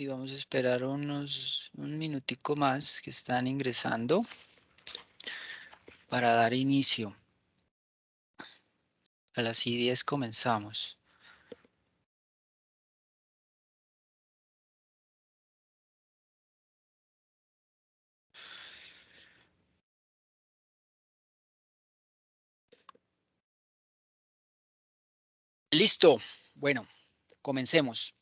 y vamos a esperar un minutico más que están ingresando para dar inicio. A las 10 comenzamos. Listo. Bueno, comencemos.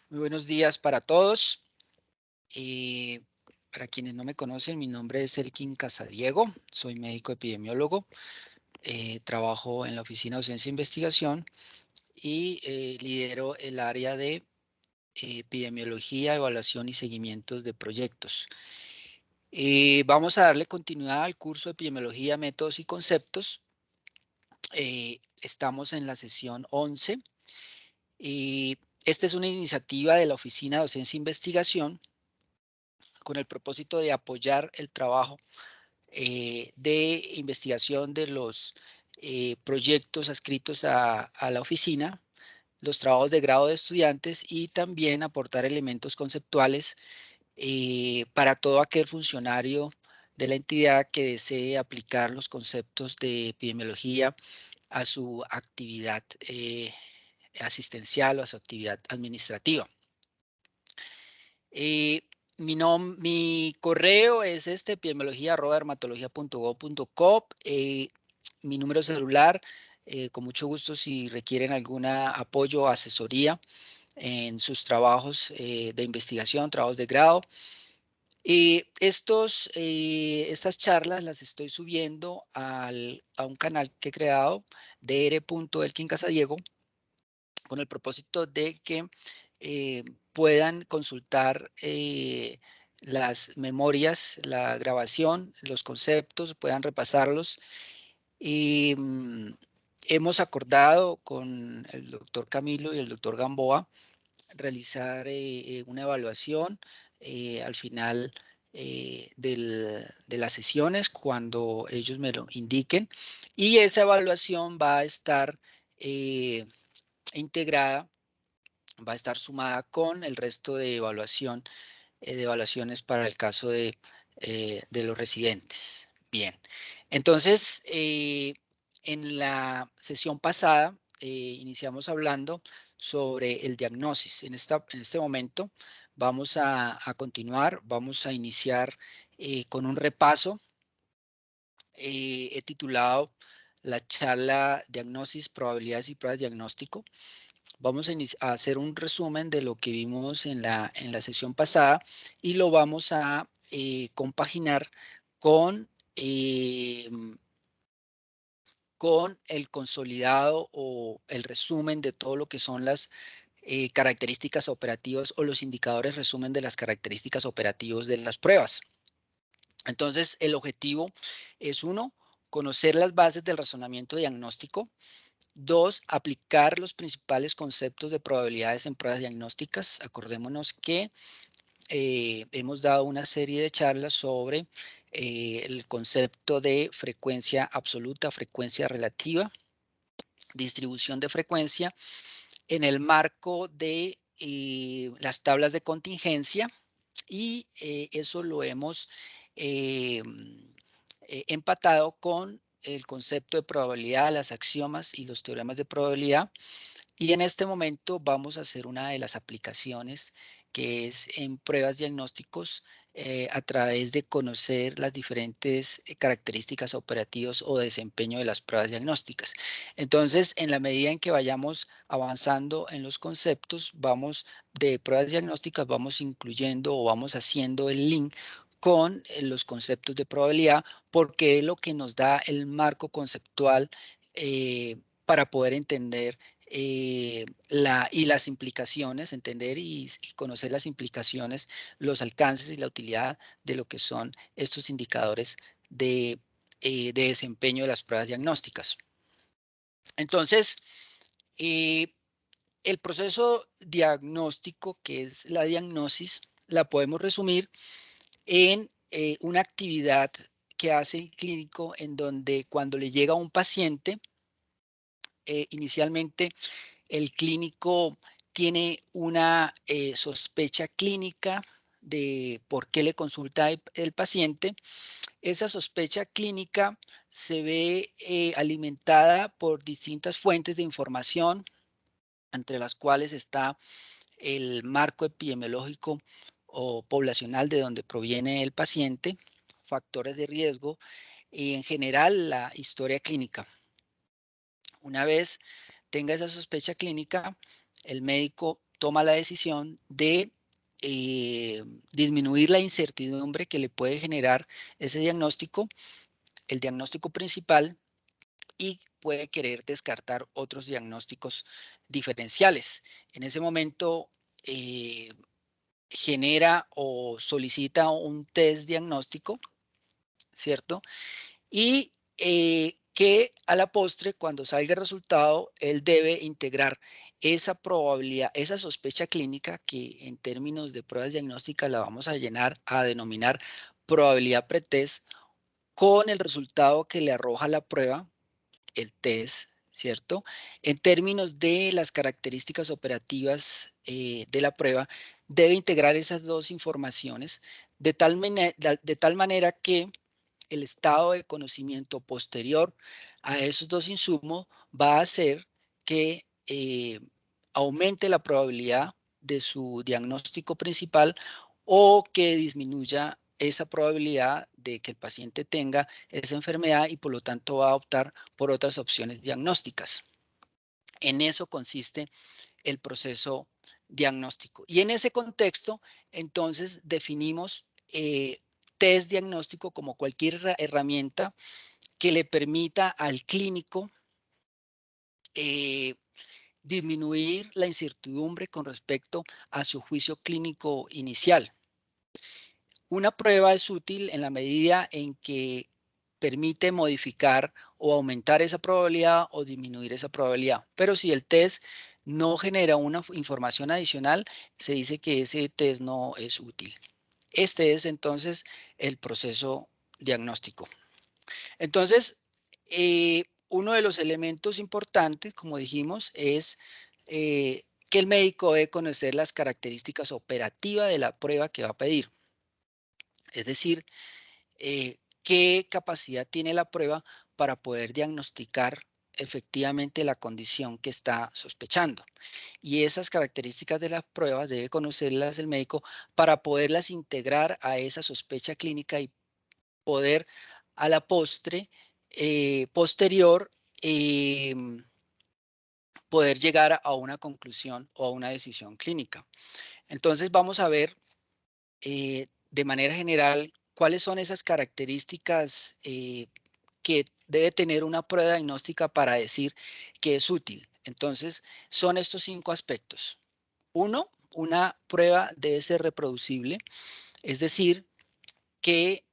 Muy buenos días para todos. Eh, para quienes no me conocen, mi nombre es Elkin Casadiego. Soy médico epidemiólogo. Trabajo en la Oficina de Docencia e Investigación y lidero el área de epidemiología, evaluación y seguimientos de proyectos. Vamos a darle continuidad al curso de epidemiología, métodos y conceptos. Estamos en la sesión 11. Esta es una iniciativa de la Oficina de Docencia e Investigación con el propósito de apoyar el trabajo de investigación de los proyectos adscritos a la oficina, los trabajos de grado de estudiantes y también aportar elementos conceptuales para todo aquel funcionario de la entidad que desee aplicar los conceptos de epidemiología a su actividad asistencial o a su actividad administrativa. Mi correo es epidemiología@dermatología.gov.co. Mi número celular, con mucho gusto si requieren algún apoyo o asesoría en sus trabajos de investigación, trabajos de grado. Estas charlas las estoy subiendo a un canal que he creado, dr.elkincasadiego, con el propósito de que puedan consultar las memorias, la grabación, los conceptos, puedan repasarlos. Y hemos acordado con el doctor Camilo y el doctor Gamboa realizar una evaluación al final de las sesiones cuando ellos me lo indiquen, y esa evaluación va a estar integrada, va a estar sumada con el resto de de evaluaciones para el caso de los residentes. Bien, entonces en la sesión pasada iniciamos hablando sobre el diagnóstico. En este momento vamos a continuar, vamos a iniciar con un repaso. He titulado la charla Diagnosis, Probabilidades y Pruebas de Diagnóstico. Vamos a hacer un resumen de lo que vimos en la sesión pasada y lo vamos a compaginar con, eh, con el consolidado o el resumen de todo lo que son las características operativas o los indicadores resumen de las características operativas de las pruebas. Entonces, el objetivo es, uno, conocer las bases del razonamiento diagnóstico. Dos, aplicar los principales conceptos de probabilidades en pruebas diagnósticas. Acordémonos que hemos dado una serie de charlas sobre el concepto de frecuencia absoluta, frecuencia relativa, distribución de frecuencia en el marco de las tablas de contingencia, y eso lo hemos eh, empatado con el concepto de probabilidad, las axiomas y los teoremas de probabilidad. Y en este momento vamos a hacer una de las aplicaciones que es en pruebas diagnósticos a través de conocer las diferentes características operativas o desempeño de las pruebas diagnósticas. Entonces, en la medida en que vayamos avanzando en los conceptos, de pruebas diagnósticas, vamos incluyendo o vamos haciendo el link con los conceptos de probabilidad, porque es lo que nos da el marco conceptual para poder entender y las implicaciones, entender y conocer las implicaciones, los alcances y la utilidad de lo que son estos indicadores de desempeño de las pruebas diagnósticas. Entonces, el proceso diagnóstico, que es la diagnosis, la podemos resumir en una actividad que hace el clínico en donde cuando le llega a un paciente, inicialmente el clínico tiene una sospecha clínica de por qué le consulta el paciente. Esa sospecha clínica se ve alimentada por distintas fuentes de información, entre las cuales está el marco epidemiológico o poblacional de donde proviene el paciente, factores de riesgo y en general la historia clínica. Una vez tenga esa sospecha clínica, el médico toma la decisión de disminuir la incertidumbre que le puede generar ese diagnóstico, el diagnóstico principal, y puede querer descartar otros diagnósticos diferenciales. En ese momento genera o solicita un test diagnóstico, ¿cierto? Y que a la postre, cuando salga el resultado, él debe integrar esa probabilidad, esa sospecha clínica, que en términos de pruebas diagnósticas la vamos a denominar probabilidad pretest, con el resultado que le arroja la prueba, el test, ¿cierto? En términos de las características operativas de la prueba, debe integrar esas dos informaciones de tal manera que el estado de conocimiento posterior a esos dos insumos va a hacer que aumente la probabilidad de su diagnóstico principal o que disminuya esa probabilidad de que el paciente tenga esa enfermedad y por lo tanto va a optar por otras opciones diagnósticas. En eso consiste el proceso diagnóstico. Y en ese contexto, entonces, definimos test diagnóstico como cualquier herramienta que le permita al clínico disminuir la incertidumbre con respecto a su juicio clínico inicial. Una prueba es útil en la medida en que permite modificar o aumentar esa probabilidad o disminuir esa probabilidad. Pero si el test no genera una información adicional, se dice que ese test no es útil. Este es entonces el proceso diagnóstico. Entonces, uno de los elementos importantes, como dijimos, es que el médico debe conocer las características operativas de la prueba que va a pedir. Es decir, qué capacidad tiene la prueba para poder diagnosticar efectivamente la condición que está sospechando. Y esas características de las pruebas debe conocerlas el médico para poderlas integrar a esa sospecha clínica y poder a la posterior, poder llegar a una conclusión o a una decisión clínica. Entonces vamos a ver de manera general cuáles son esas características que debe tener una prueba diagnóstica para decir que es útil. Entonces son estos 5 aspectos. Uno, una prueba debe ser reproducible, es decir, que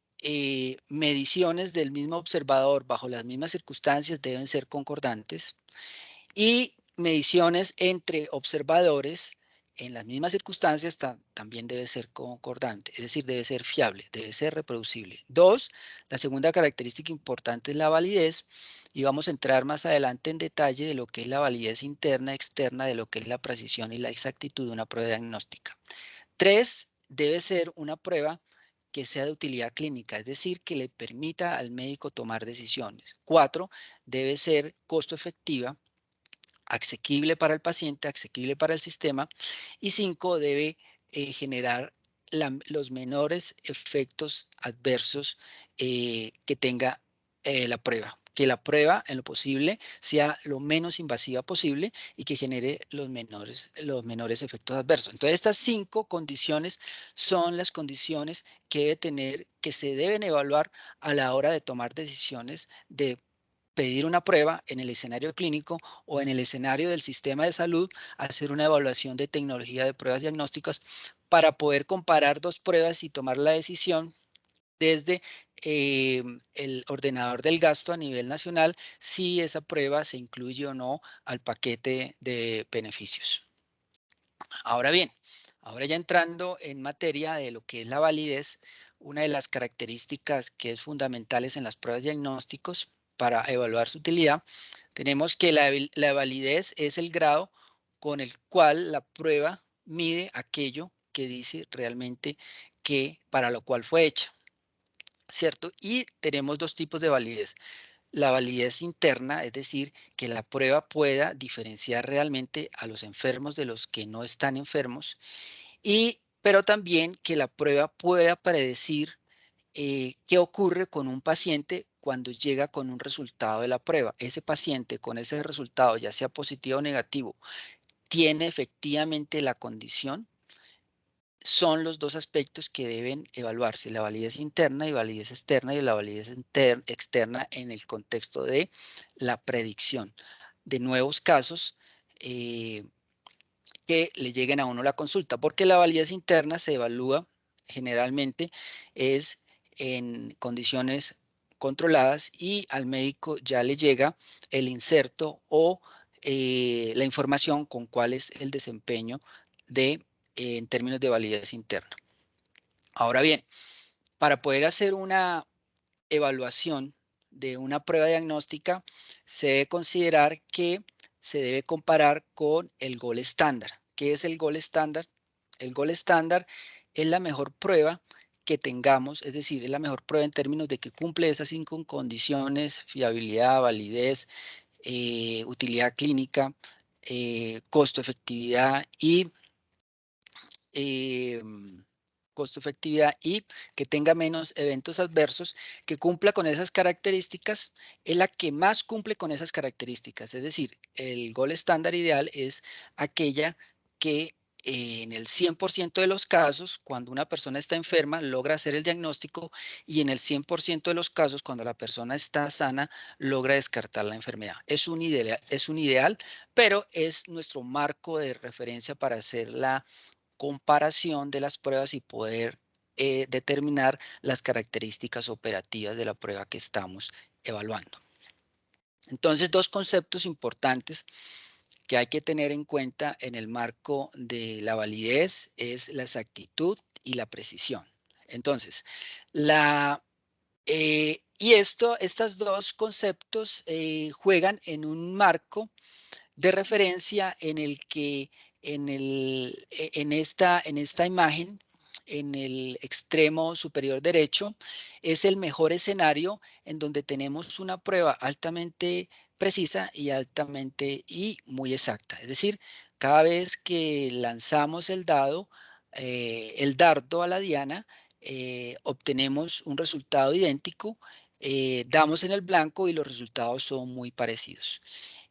mediciones del mismo observador bajo las mismas circunstancias deben ser concordantes y mediciones entre observadores en las mismas circunstancias también debe ser concordante, es decir, debe ser fiable, debe ser reproducible. 2, la segunda característica importante es la validez y vamos a entrar más adelante en detalle de lo que es la validez interna, externa, de lo que es la precisión y la exactitud de una prueba diagnóstica. 3, debe ser una prueba que sea de utilidad clínica, es decir, que le permita al médico tomar decisiones. 4, debe ser costo efectiva, asequible para el paciente, asequible para el sistema. Y 5, debe generar los menores efectos adversos que tenga la prueba. Que la prueba, en lo posible, sea lo menos invasiva posible y que genere los menores efectos adversos. Entonces, estas 5 condiciones son las condiciones que se deben evaluar a la hora de tomar decisiones de pedir una prueba en el escenario clínico o en el escenario del sistema de salud, hacer una evaluación de tecnología de pruebas diagnósticas para poder comparar 2 pruebas y tomar la decisión desde el ordenador del gasto a nivel nacional si esa prueba se incluye o no al paquete de beneficios. Ahora bien, ahora ya entrando en materia de lo que es la validez, una de las características que es fundamentales en las pruebas diagnósticos para evaluar su utilidad, tenemos que la validez es el grado con el cual la prueba mide aquello que dice realmente que para lo cual fue hecha, ¿cierto? Y tenemos dos tipos de validez. La validez interna, es decir, que la prueba pueda diferenciar realmente a los enfermos de los que no están enfermos, pero también que la prueba pueda predecir qué ocurre con un paciente cuando llega con un resultado de la prueba. Ese paciente con ese resultado, ya sea positivo o negativo, tiene efectivamente la condición. Son los dos aspectos que deben evaluarse, la validez interna y validez externa, y la validez externa en el contexto de la predicción de nuevos casos que le lleguen a uno la consulta, porque la validez interna se evalúa generalmente es en condiciones controladas y al médico ya le llega el inserto o la información con cuál es el desempeño en términos de validez interna. Ahora bien, para poder hacer una evaluación de una prueba diagnóstica, se debe considerar que se debe comparar con el gol estándar. ¿Qué es el gol estándar? El gol estándar es la mejor prueba que tengamos, es decir, es la mejor prueba en términos de que cumple esas 5 condiciones: fiabilidad, validez, utilidad clínica, costo-efectividad eh, costo-efectividad y que tenga menos eventos adversos, que cumpla con esas características, es la que más cumple con esas características. Es decir, el gol estándar ideal es aquella que en el 100% de los casos, cuando una persona está enferma, logra hacer el diagnóstico, y en el 100% de los casos, cuando la persona está sana, logra descartar la enfermedad. Es un ideal, pero es nuestro marco de referencia para hacer la comparación de las pruebas y poder determinar las características operativas de la prueba que estamos evaluando. Entonces, dos conceptos importantes que hay que tener en cuenta en el marco de la validez es la exactitud y la precisión. Entonces, estos dos conceptos juegan en un marco de referencia en el que en esta imagen, en el extremo superior derecho, es el mejor escenario en donde tenemos una prueba altamente precisa y muy exacta. Es decir, cada vez que lanzamos el dardo a la diana, obtenemos un resultado idéntico, damos en el blanco y los resultados son muy parecidos.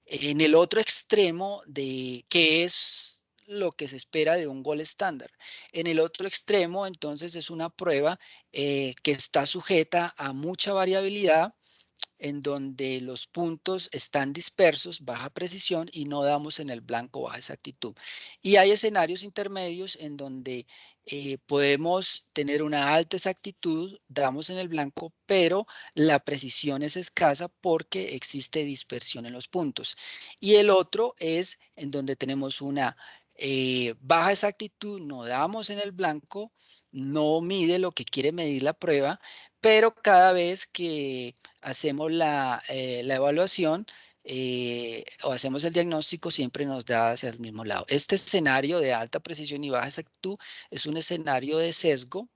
En el otro extremo de qué es lo que se espera de un gol estándar. En el otro extremo, entonces, es una prueba que está sujeta a mucha variabilidad, en donde los puntos están dispersos, baja precisión, y no damos en el blanco, baja exactitud. Y hay escenarios intermedios en donde podemos tener una alta exactitud, damos en el blanco, pero la precisión es escasa porque existe dispersión en los puntos. Y el otro es en donde tenemos una baja exactitud, no damos en el blanco, no mide lo que quiere medir la prueba, pero cada vez que hacemos la evaluación o hacemos el diagnóstico, siempre nos da hacia el mismo lado. Este escenario de alta precisión y baja exactitud es un escenario de sesgo,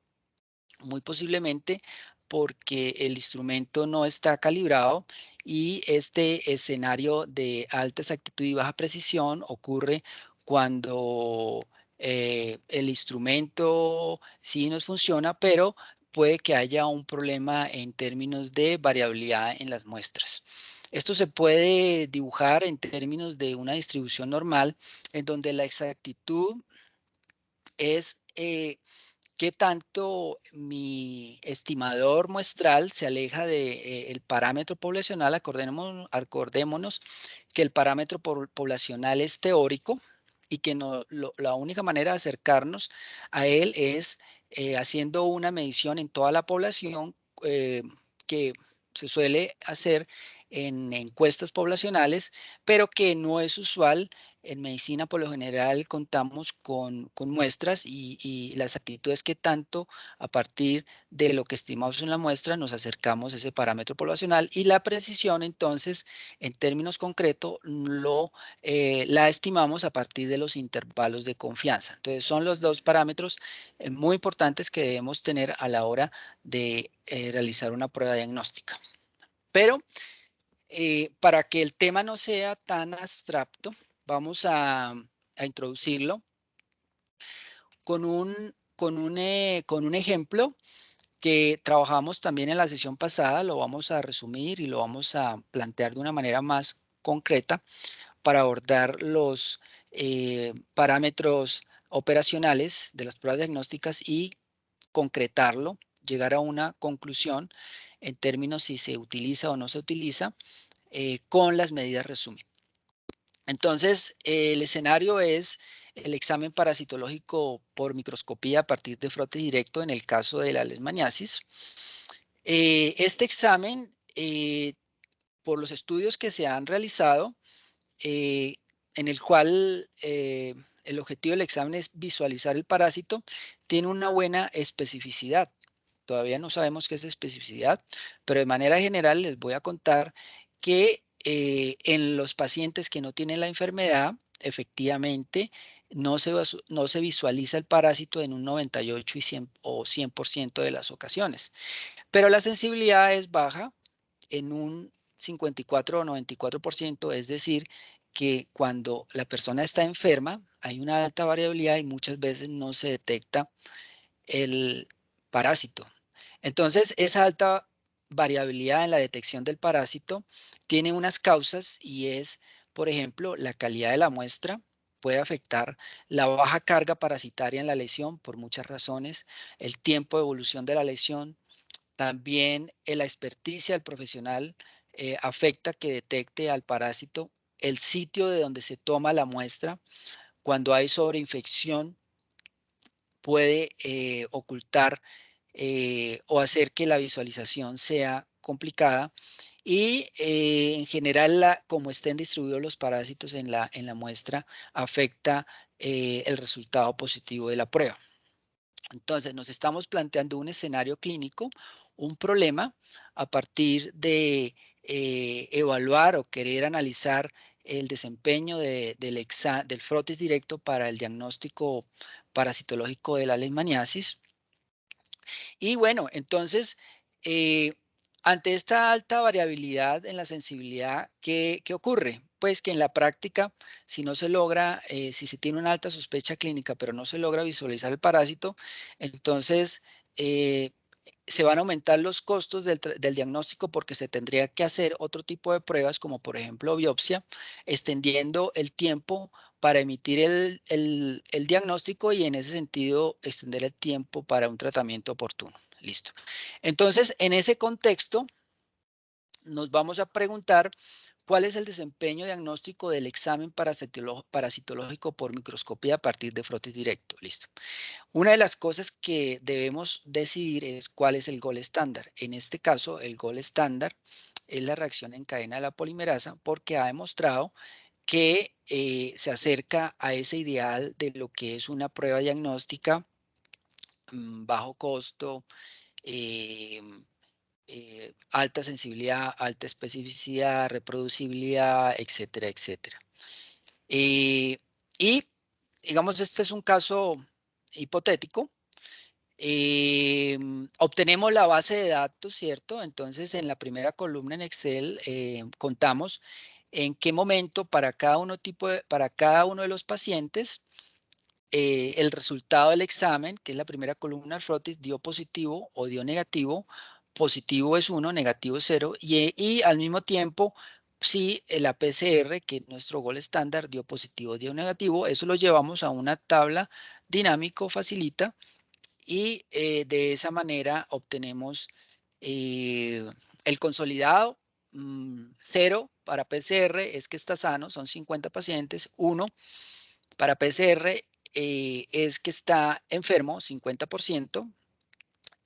muy posiblemente porque el instrumento no está calibrado, y este escenario de alta exactitud y baja precisión ocurre cuando el instrumento sí nos funciona, pero puede que haya un problema en términos de variabilidad en las muestras. Esto se puede dibujar en términos de una distribución normal, en donde la exactitud es qué tanto mi estimador muestral se aleja del parámetro poblacional. Acordémonos que el parámetro poblacional es teórico, y que la única manera de acercarnos a él es haciendo una medición en toda la población, que se suele hacer en encuestas poblacionales, pero que no es usual. En medicina, por lo general, contamos con muestras y las actitudes que tanto a partir de lo que estimamos en la muestra nos acercamos a ese parámetro poblacional y la precisión, entonces, en términos concretos, la estimamos a partir de los intervalos de confianza. Entonces, son los dos parámetros muy importantes que debemos tener a la hora de realizar una prueba diagnóstica. Pero para que el tema no sea tan abstracto, vamos a introducirlo con un ejemplo que trabajamos también en la sesión pasada. Lo vamos a resumir y lo vamos a plantear de una manera más concreta para abordar los parámetros operacionales de las pruebas diagnósticas y concretarlo, llegar a una conclusión en términos si se utiliza o no se utiliza con las medidas resumen. Entonces, el escenario es el examen parasitológico por microscopía a partir de frote directo en el caso de la leishmaniasis. Este examen, por los estudios que se han realizado, en el cual el objetivo del examen es visualizar el parásito, tiene una buena especificidad. Todavía no sabemos qué es especificidad, pero de manera general les voy a contar que en los pacientes que no tienen la enfermedad, efectivamente, no se visualiza el parásito en un 98 y 100, o 100% de las ocasiones, pero la sensibilidad es baja en un 54 o 94%, es decir, que cuando la persona está enferma hay una alta variabilidad y muchas veces no se detecta el parásito. Entonces, esa alta variabilidad en la detección del parásito tiene unas causas y es, por ejemplo, la calidad de la muestra. Puede afectar la baja carga parasitaria en la lesión por muchas razones, el tiempo de evolución de la lesión, también la experticia del profesional afecta que detecte al parásito, el sitio de donde se toma la muestra. Cuando hay sobreinfección, puede ocultar o hacer que la visualización sea complicada. Y en general, como estén distribuidos los parásitos en la muestra, afecta el resultado positivo de la prueba. Entonces, nos estamos planteando un escenario clínico, un problema, a partir de evaluar o querer analizar el desempeño del frotis directo para el diagnóstico parasitológico de la leishmaniasis. Y bueno, entonces, eh, ante esta alta variabilidad en la sensibilidad, ¿qué ocurre? Pues que en la práctica, si no se logra, si se tiene una alta sospecha clínica, pero no se logra visualizar el parásito, entonces se van a aumentar los costos del diagnóstico porque se tendría que hacer otro tipo de pruebas, como por ejemplo biopsia, extendiendo el tiempo para emitir el diagnóstico y en ese sentido extender el tiempo para un tratamiento oportuno. Listo. Entonces, en ese contexto, nos vamos a preguntar cuál es el desempeño diagnóstico del examen parasitológico por microscopía a partir de frotis directo. Listo. Una de las cosas que debemos decidir es cuál es el gol estándar. En este caso, el gol estándar es la reacción en cadena de la polimerasa porque ha demostrado que se acerca a ese ideal de lo que es una prueba diagnóstica bajo costo, eh, alta sensibilidad, alta especificidad, reproducibilidad, etcétera, etcétera. Eh, y digamos, este es un caso hipotético. Obtenemos la base de datos, ¿cierto? Entonces, en la primera columna en Excel contamos en qué momento para cada uno de los pacientes el resultado del examen, que es la primera columna, el frotis, dio positivo o dio negativo. Positivo es 1, negativo es 0. Y al mismo tiempo, si la PCR, que es nuestro gol estándar, dio positivo o dio negativo, eso lo llevamos a una tabla dinámico facilita y de esa manera obtenemos el consolidado. 0 para PCR es que está sano, son 50 pacientes. 1 para PCR es que está enfermo, 50%.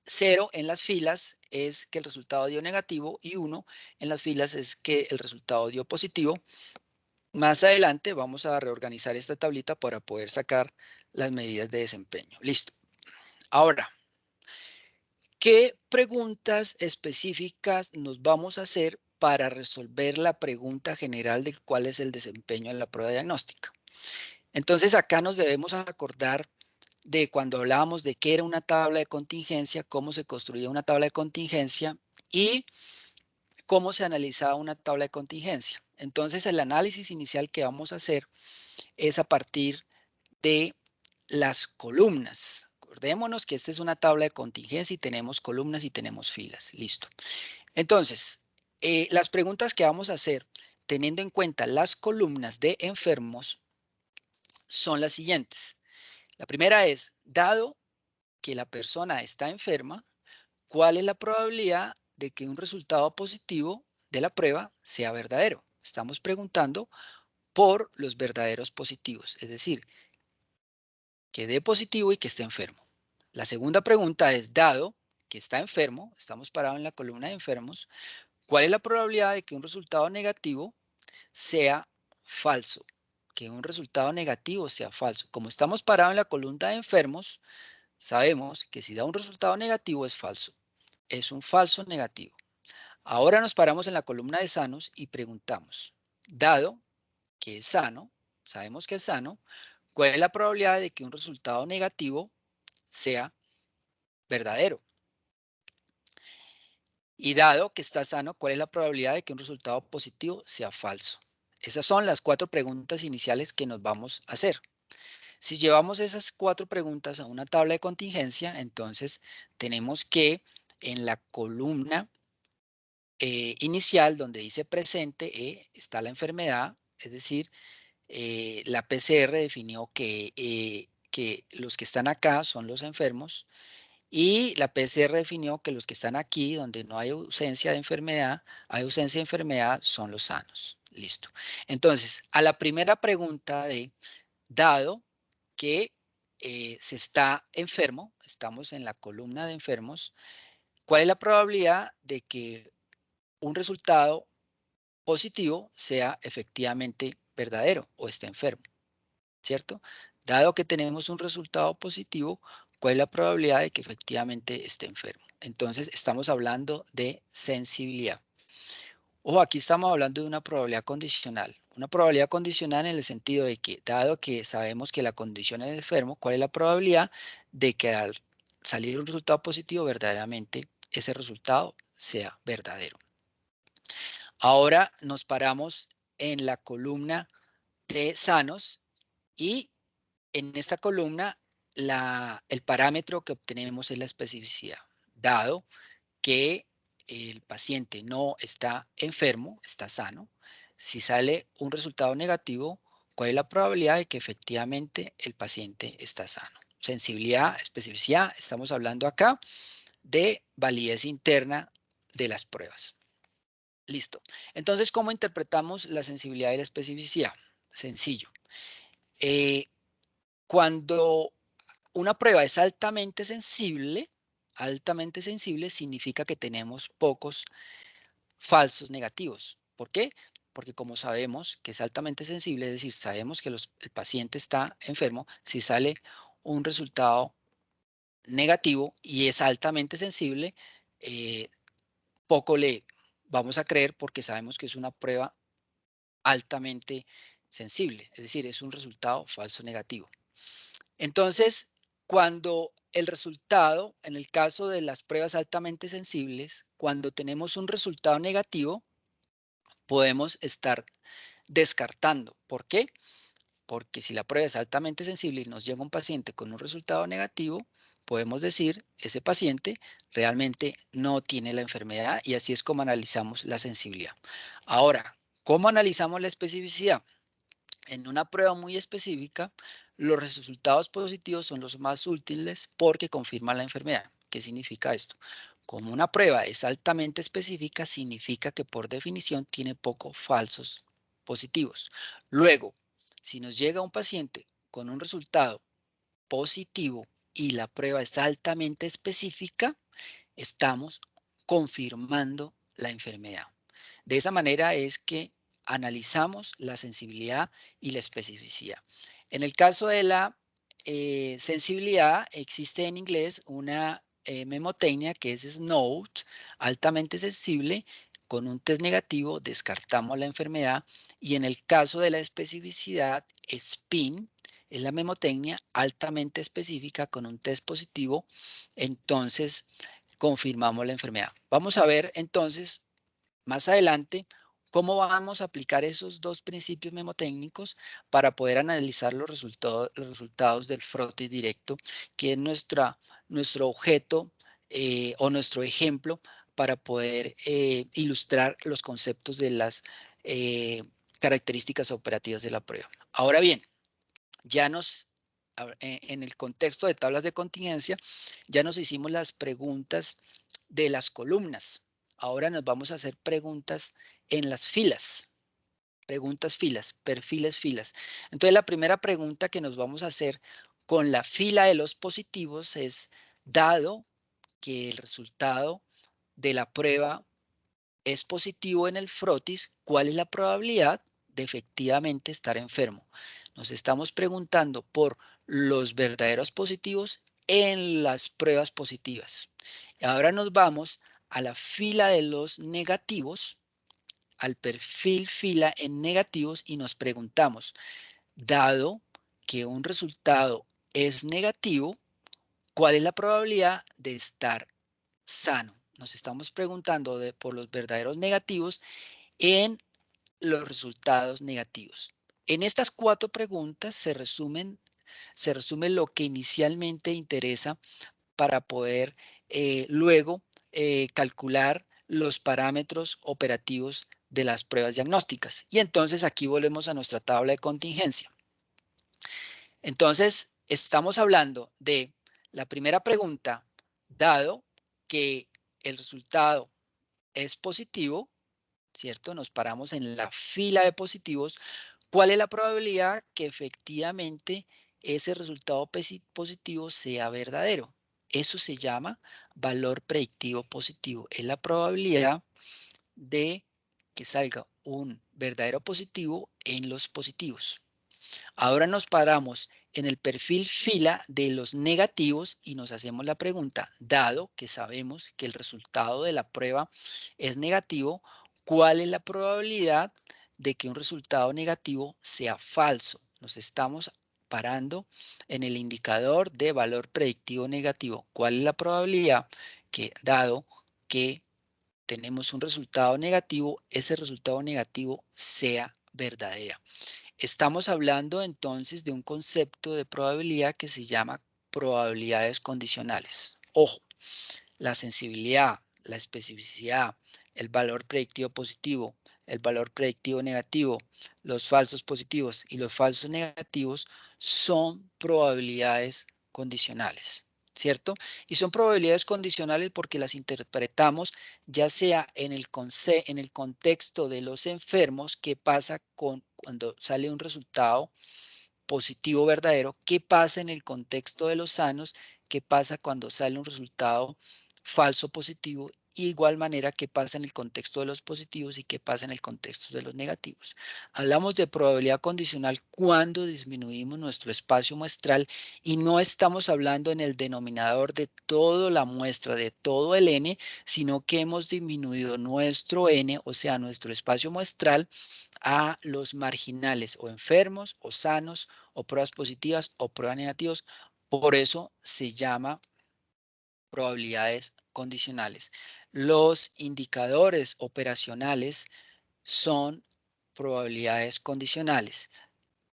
0 en las filas es que el resultado dio negativo y 1 en las filas es que el resultado dio positivo. Más adelante vamos a reorganizar esta tablita para poder sacar las medidas de desempeño. Listo. Ahora, ¿qué preguntas específicas nos vamos a hacer para resolver la pregunta general de cuál es el desempeño en la prueba diagnóstica? Entonces, acá nos debemos acordar de cuando hablábamos de qué era una tabla de contingencia, cómo se construía una tabla de contingencia y cómo se analizaba una tabla de contingencia. Entonces, el análisis inicial que vamos a hacer es a partir de las columnas. Acordémonos que esta es una tabla de contingencia y tenemos columnas y tenemos filas. Listo. Entonces, las preguntas que vamos a hacer teniendo en cuenta las columnas de enfermos son las siguientes. La primera es, dado que la persona está enferma, ¿cuál es la probabilidad de que un resultado positivo de la prueba sea verdadero? Estamos preguntando por los verdaderos positivos, es decir, que dé positivo y que esté enfermo. La segunda pregunta es, dado que está enfermo, estamos parados en la columna de enfermos, ¿cuál es la probabilidad de que un resultado negativo sea falso? Que un resultado negativo sea falso. Como estamos parados en la columna de enfermos, sabemos que si da un resultado negativo es falso. Es un falso negativo. Ahora nos paramos en la columna de sanos y preguntamos, dado que es sano, sabemos que es sano, ¿cuál es la probabilidad de que un resultado negativo sea verdadero? Y dado que está sano, ¿cuál es la probabilidad de que un resultado positivo sea falso? Esas son las 4 preguntas iniciales que nos vamos a hacer. Si llevamos esas 4 preguntas a una tabla de contingencia, entonces tenemos que en la columna inicial, donde dice presente, está la enfermedad, es decir, la PCR definió que los que están acá son los enfermos y la PCR definió que los que están aquí, donde no hay ausencia de enfermedad, hay ausencia de enfermedad, son los sanos. Listo. Entonces, a la primera pregunta de, dado que se está enfermo, estamos en la columna de enfermos, ¿cuál es la probabilidad de que un resultado positivo sea efectivamente verdadero o esté enfermo? ¿Cierto? Dado que tenemos un resultado positivo, ¿cuál es la probabilidad de que efectivamente esté enfermo? Entonces, estamos hablando de sensibilidad. Ojo, aquí estamos hablando de una probabilidad condicional. Una probabilidad condicional en el sentido de que, dado que sabemos que la condición es enfermo, ¿cuál es la probabilidad de que al salir un resultado positivo, verdaderamente ese resultado sea verdadero? Ahora nos paramos en la columna de sanos y en esta columna el parámetro que obtenemos es la especificidad. Dado que el paciente no está enfermo, está sano, si sale un resultado negativo, ¿cuál es la probabilidad de que efectivamente el paciente está sano? Sensibilidad, especificidad, estamos hablando acá de validez interna de las pruebas. Listo. Entonces, ¿cómo interpretamos la sensibilidad y la especificidad? Sencillo. Cuando una prueba es altamente sensible significa que tenemos pocos falsos negativos. ¿Por qué? Porque como sabemos que es altamente sensible, es decir, sabemos que el paciente está enfermo, si sale un resultado negativo y es altamente sensible, eh, poco le vamos a creer porque sabemos que es una prueba altamente sensible, es decir, es un resultado falso negativo. Entonces, cuando el resultado, en el caso de las pruebas altamente sensibles, cuando tenemos un resultado negativo, podemos estar descartando. ¿Por qué? Porque si la prueba es altamente sensible y nos llega un paciente con un resultado negativo, podemos decir, ese paciente realmente no tiene la enfermedad y así es como analizamos la sensibilidad. Ahora, ¿cómo analizamos la especificidad? En una prueba muy específica, los resultados positivos son los más útiles porque confirman la enfermedad. ¿Qué significa esto? Como una prueba es altamente específica, significa que por definición tiene pocos falsos positivos. Luego, si nos llega un paciente con un resultado positivo y la prueba es altamente específica, estamos confirmando la enfermedad. De esa manera es que analizamos la sensibilidad y la especificidad. En el caso de la sensibilidad, existe en inglés una memotecnia que es SNOT, altamente sensible. Con un test negativo descartamos la enfermedad, y en el caso de la especificidad, SPIN es la memotecnia altamente específica con un test positivo, entonces confirmamos la enfermedad. Vamos a ver entonces más adelante cómo vamos a aplicar esos dos principios memotécnicos para poder analizar los resultados del frotis directo, que es nuestro objeto o nuestro ejemplo para poder ilustrar los conceptos de las características operativas de la prueba. Ahora bien, ya en el contexto de tablas de contingencia, ya nos hicimos las preguntas de las columnas. Ahora nos vamos a hacer preguntas en las filas. Preguntas filas, perfiles filas. Entonces la primera pregunta que nos vamos a hacer con la fila de los positivos es, dado que el resultado de la prueba es positivo en el frotis, ¿cuál es la probabilidad de efectivamente estar enfermo? Nos estamos preguntando por los verdaderos positivos en las pruebas positivas. Ahora nos vamos a la fila de los negativos, al perfil fila en negativos, y nos preguntamos, dado que un resultado es negativo, ¿cuál es la probabilidad de estar sano? Nos estamos preguntando por los verdaderos negativos en los resultados negativos. En estas 4 preguntas se resume lo que inicialmente interesa para poder luego calcular los parámetros operativos de las pruebas diagnósticas. Y entonces aquí volvemos a nuestra tabla de contingencia. Entonces, estamos hablando de la primera pregunta, dado que el resultado es positivo, ¿cierto? Nos paramos en la fila de positivos. ¿Cuál es la probabilidad que efectivamente ese resultado positivo sea verdadero? Eso se llama valor predictivo positivo. Es la probabilidad de que salga un verdadero positivo en los positivos. Ahora nos paramos en el perfil fila de los negativos y nos hacemos la pregunta, dado que sabemos que el resultado de la prueba es negativo, ¿cuál es la probabilidad de que un resultado negativo sea falso? Nos estamos parando en el indicador de valor predictivo negativo. ¿Cuál es la probabilidad que, dado que tenemos un resultado negativo, ese resultado negativo sea verdadero? Estamos hablando entonces de un concepto de probabilidad que se llama probabilidades condicionales. Ojo, la sensibilidad, la especificidad, el valor predictivo positivo, el valor predictivo negativo, los falsos positivos y los falsos negativos son probabilidades condicionales, ¿cierto? Y son probabilidades condicionales porque las interpretamos ya sea en el contexto de los enfermos, qué pasa cuando sale un resultado positivo verdadero, qué pasa en el contexto de los sanos, qué pasa cuando sale un resultado falso positivo, igual manera qué pasa en el contexto de los positivos y qué pasa en el contexto de los negativos. Hablamos de probabilidad condicional cuando disminuimos nuestro espacio muestral y no estamos hablando en el denominador de toda la muestra, de todo el n, sino que hemos disminuido nuestro n, o sea, nuestro espacio muestral, a los marginales o enfermos o sanos o pruebas positivas o pruebas negativas. Por eso se llama probabilidades condicionales. Los indicadores operacionales son probabilidades condicionales.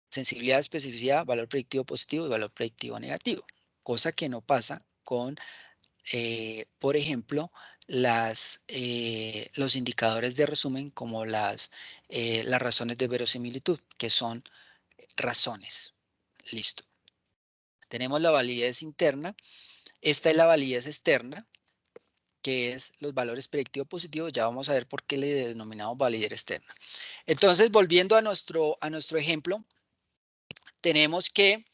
Sensibilidad, especificidad, valor predictivo positivo y valor predictivo negativo. Cosa que no pasa con, por ejemplo, los indicadores de resumen como las razones de verosimilitud, que son razones. Listo. Tenemos la validez interna. Esta es la validez externa, que es los valores predictivos positivos. Ya vamos a ver por qué le denominamos validez externa. Entonces, volviendo a nuestro ejemplo, tenemos que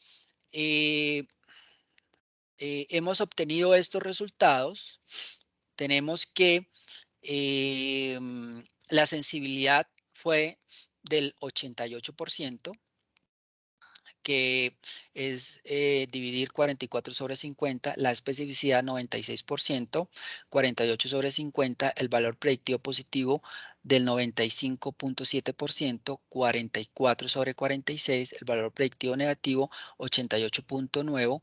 hemos obtenido estos resultados, tenemos que la sensibilidad fue del 88%, que es dividir 44 sobre 50, la especificidad 96%, 48 sobre 50, el valor predictivo positivo del 95.7%, 44 sobre 46, el valor predictivo negativo 88.9,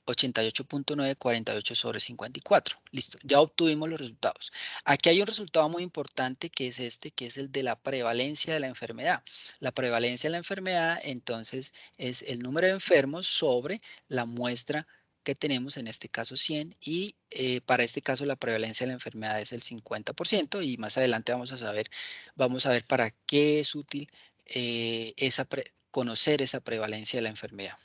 88.9, 48 sobre 54. Listo, ya obtuvimos los resultados. Aquí hay un resultado muy importante que es este, que es el de la prevalencia de la enfermedad. La prevalencia de la enfermedad, entonces, es el número de enfermos sobre la muestra que tenemos, en este caso 100, y para este caso la prevalencia de la enfermedad es el 50%, y más adelante vamos a ver para qué es útil conocer esa prevalencia de la enfermedad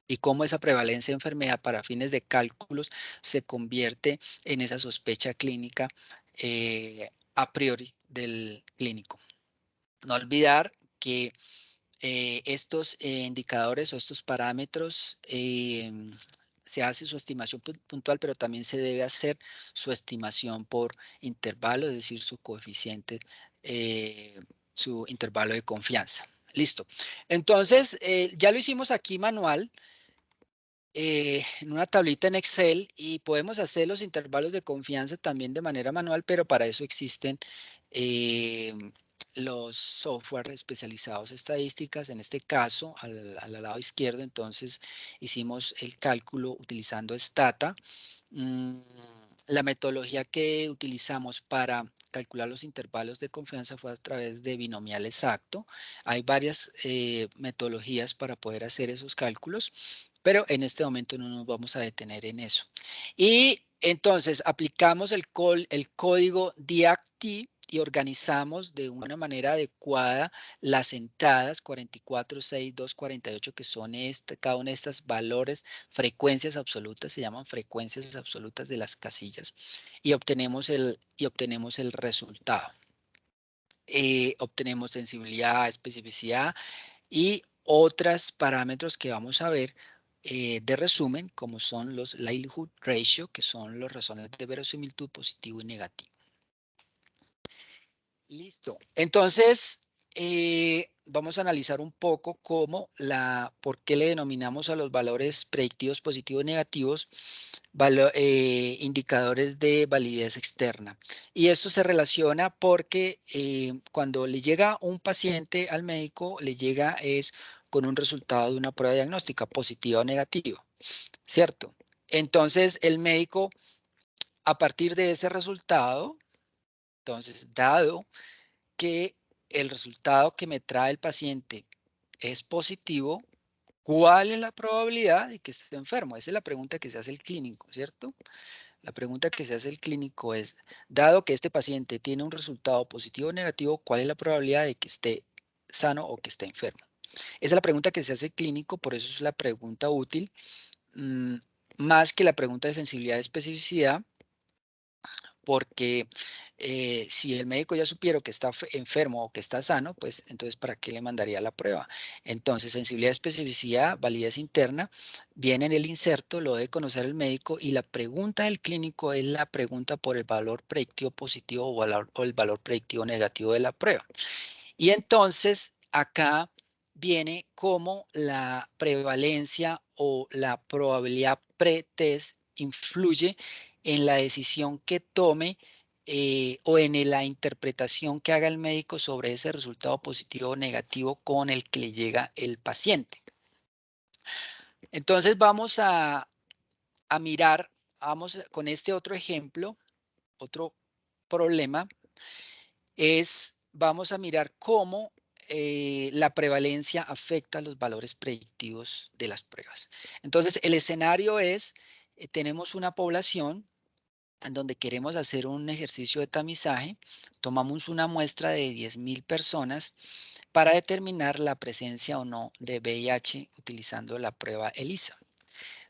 y cómo esa prevalencia de enfermedad para fines de cálculos se convierte en esa sospecha clínica a priori del clínico. No olvidar que estos indicadores o estos parámetros se hace su estimación puntual, pero también se debe hacer su estimación por intervalo, es decir, su coeficiente, su intervalo de confianza. Listo. Entonces, ya lo hicimos aquí manual, en una tablita en Excel, y podemos hacer los intervalos de confianza también de manera manual, pero para eso existen eh, los software especializados estadísticas. En este caso, al lado izquierdo, entonces hicimos el cálculo utilizando Stata. La metodología que utilizamos para calcular los intervalos de confianza fue a través de binomial exacto. Hay varias metodologías para poder hacer esos cálculos, pero en este momento no nos vamos a detener en eso. Y entonces aplicamos el código DIAC-T y organizamos de una manera adecuada las entradas 44, 6, 2, 48, que son cada una de estas valores, frecuencias absolutas, se llaman frecuencias absolutas de las casillas, y obtenemos el resultado. Obtenemos sensibilidad, especificidad y otros parámetros que vamos a ver de resumen, como son los likelihood ratio, que son las razones de verosimilitud positivo y negativo. Listo. Entonces, vamos a analizar un poco por qué le denominamos a los valores predictivos positivos y negativos indicadores de validez externa. Y esto se relaciona porque cuando le llega un paciente al médico, le llega con un resultado de una prueba diagnóstica, positiva o negativa, ¿cierto? Entonces, el médico, a partir de ese resultado, entonces, dado que el resultado que me trae el paciente es positivo, ¿cuál es la probabilidad de que esté enfermo? Esa es la pregunta que se hace el clínico, ¿cierto? La pregunta que se hace el clínico es, dado que este paciente tiene un resultado positivo o negativo, ¿cuál es la probabilidad de que esté sano o que esté enfermo? Esa es la pregunta que se hace el clínico, por eso es la pregunta útil, más que la pregunta de sensibilidad y especificidad, porque si el médico ya supiera que está enfermo o que está sano, pues entonces ¿para qué le mandaría la prueba? Entonces, sensibilidad, especificidad, validez interna, viene en el inserto, lo debe conocer el médico, y la pregunta del clínico es la pregunta por el valor predictivo positivo o el valor predictivo negativo de la prueba. Y entonces acá viene como la prevalencia o la probabilidad pretest influye en la decisión que tome o en la interpretación que haga el médico sobre ese resultado positivo o negativo con el que le llega el paciente. Entonces vamos a mirar, con este otro ejemplo, otro problema, vamos a mirar cómo la prevalencia afecta a los valores predictivos de las pruebas. Entonces, el escenario es, tenemos una población en donde queremos hacer un ejercicio de tamizaje, tomamos una muestra de 10,000 personas para determinar la presencia o no de VIH utilizando la prueba ELISA.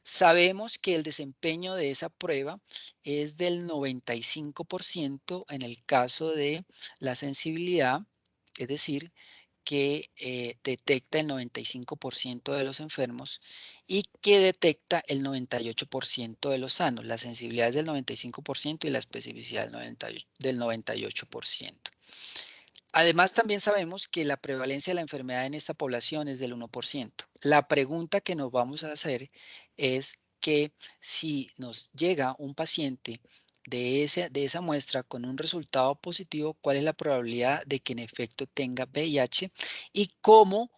Sabemos que el desempeño de esa prueba es del 95% en el caso de la sensibilidad, es decir, que detecta el 95% de los enfermos y que detecta el 98% de los sanos. La sensibilidad es del 95% y la especificidad del 98%. Además, también sabemos que la prevalencia de la enfermedad en esta población es del 1%. La pregunta que nos vamos a hacer es que si nos llega un paciente de esa muestra con un resultado positivo, ¿cuál es la probabilidad de que en efecto tenga VIH? Y cómo,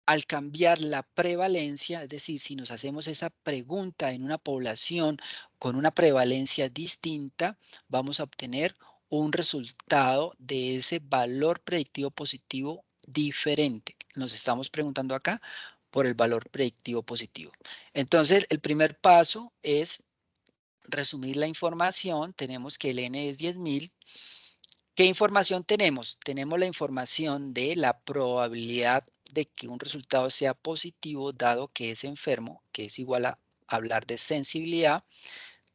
al cambiar la prevalencia, es decir, si nos hacemos esa pregunta en una población con una prevalencia distinta, vamos a obtener un resultado de ese valor predictivo positivo diferente. Nos estamos preguntando acá por el valor predictivo positivo. Entonces, el primer paso es resumir la información. Tenemos que el N es 10.000. ¿Qué información tenemos? Tenemos la información de la probabilidad de que un resultado sea positivo dado que es enfermo, que es igual a hablar de sensibilidad.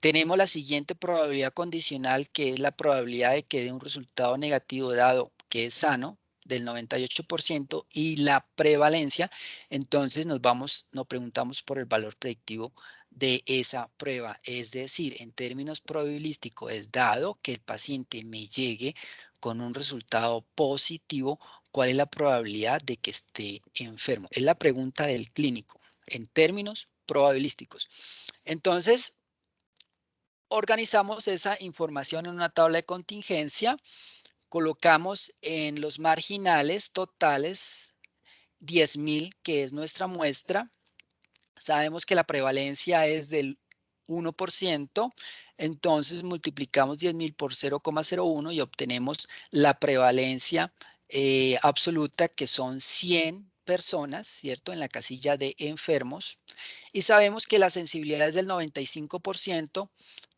Tenemos la siguiente probabilidad condicional, que es la probabilidad de que dé un resultado negativo dado que es sano, del 98%, y la prevalencia. Entonces nos preguntamos por el valor predictivo de esa prueba. Es decir, en términos probabilísticos, es dado que el paciente me llegue con un resultado positivo, ¿cuál es la probabilidad de que esté enfermo? Es la pregunta del clínico, en términos probabilísticos. Entonces, organizamos esa información en una tabla de contingencia, colocamos en los marginales totales 10.000, que es nuestra muestra. Sabemos que la prevalencia es del 1%, entonces multiplicamos 10.000 por 0,01 y obtenemos la prevalencia absoluta, que son 100 personas, ¿cierto? En la casilla de enfermos. Y sabemos que la sensibilidad es del 95%.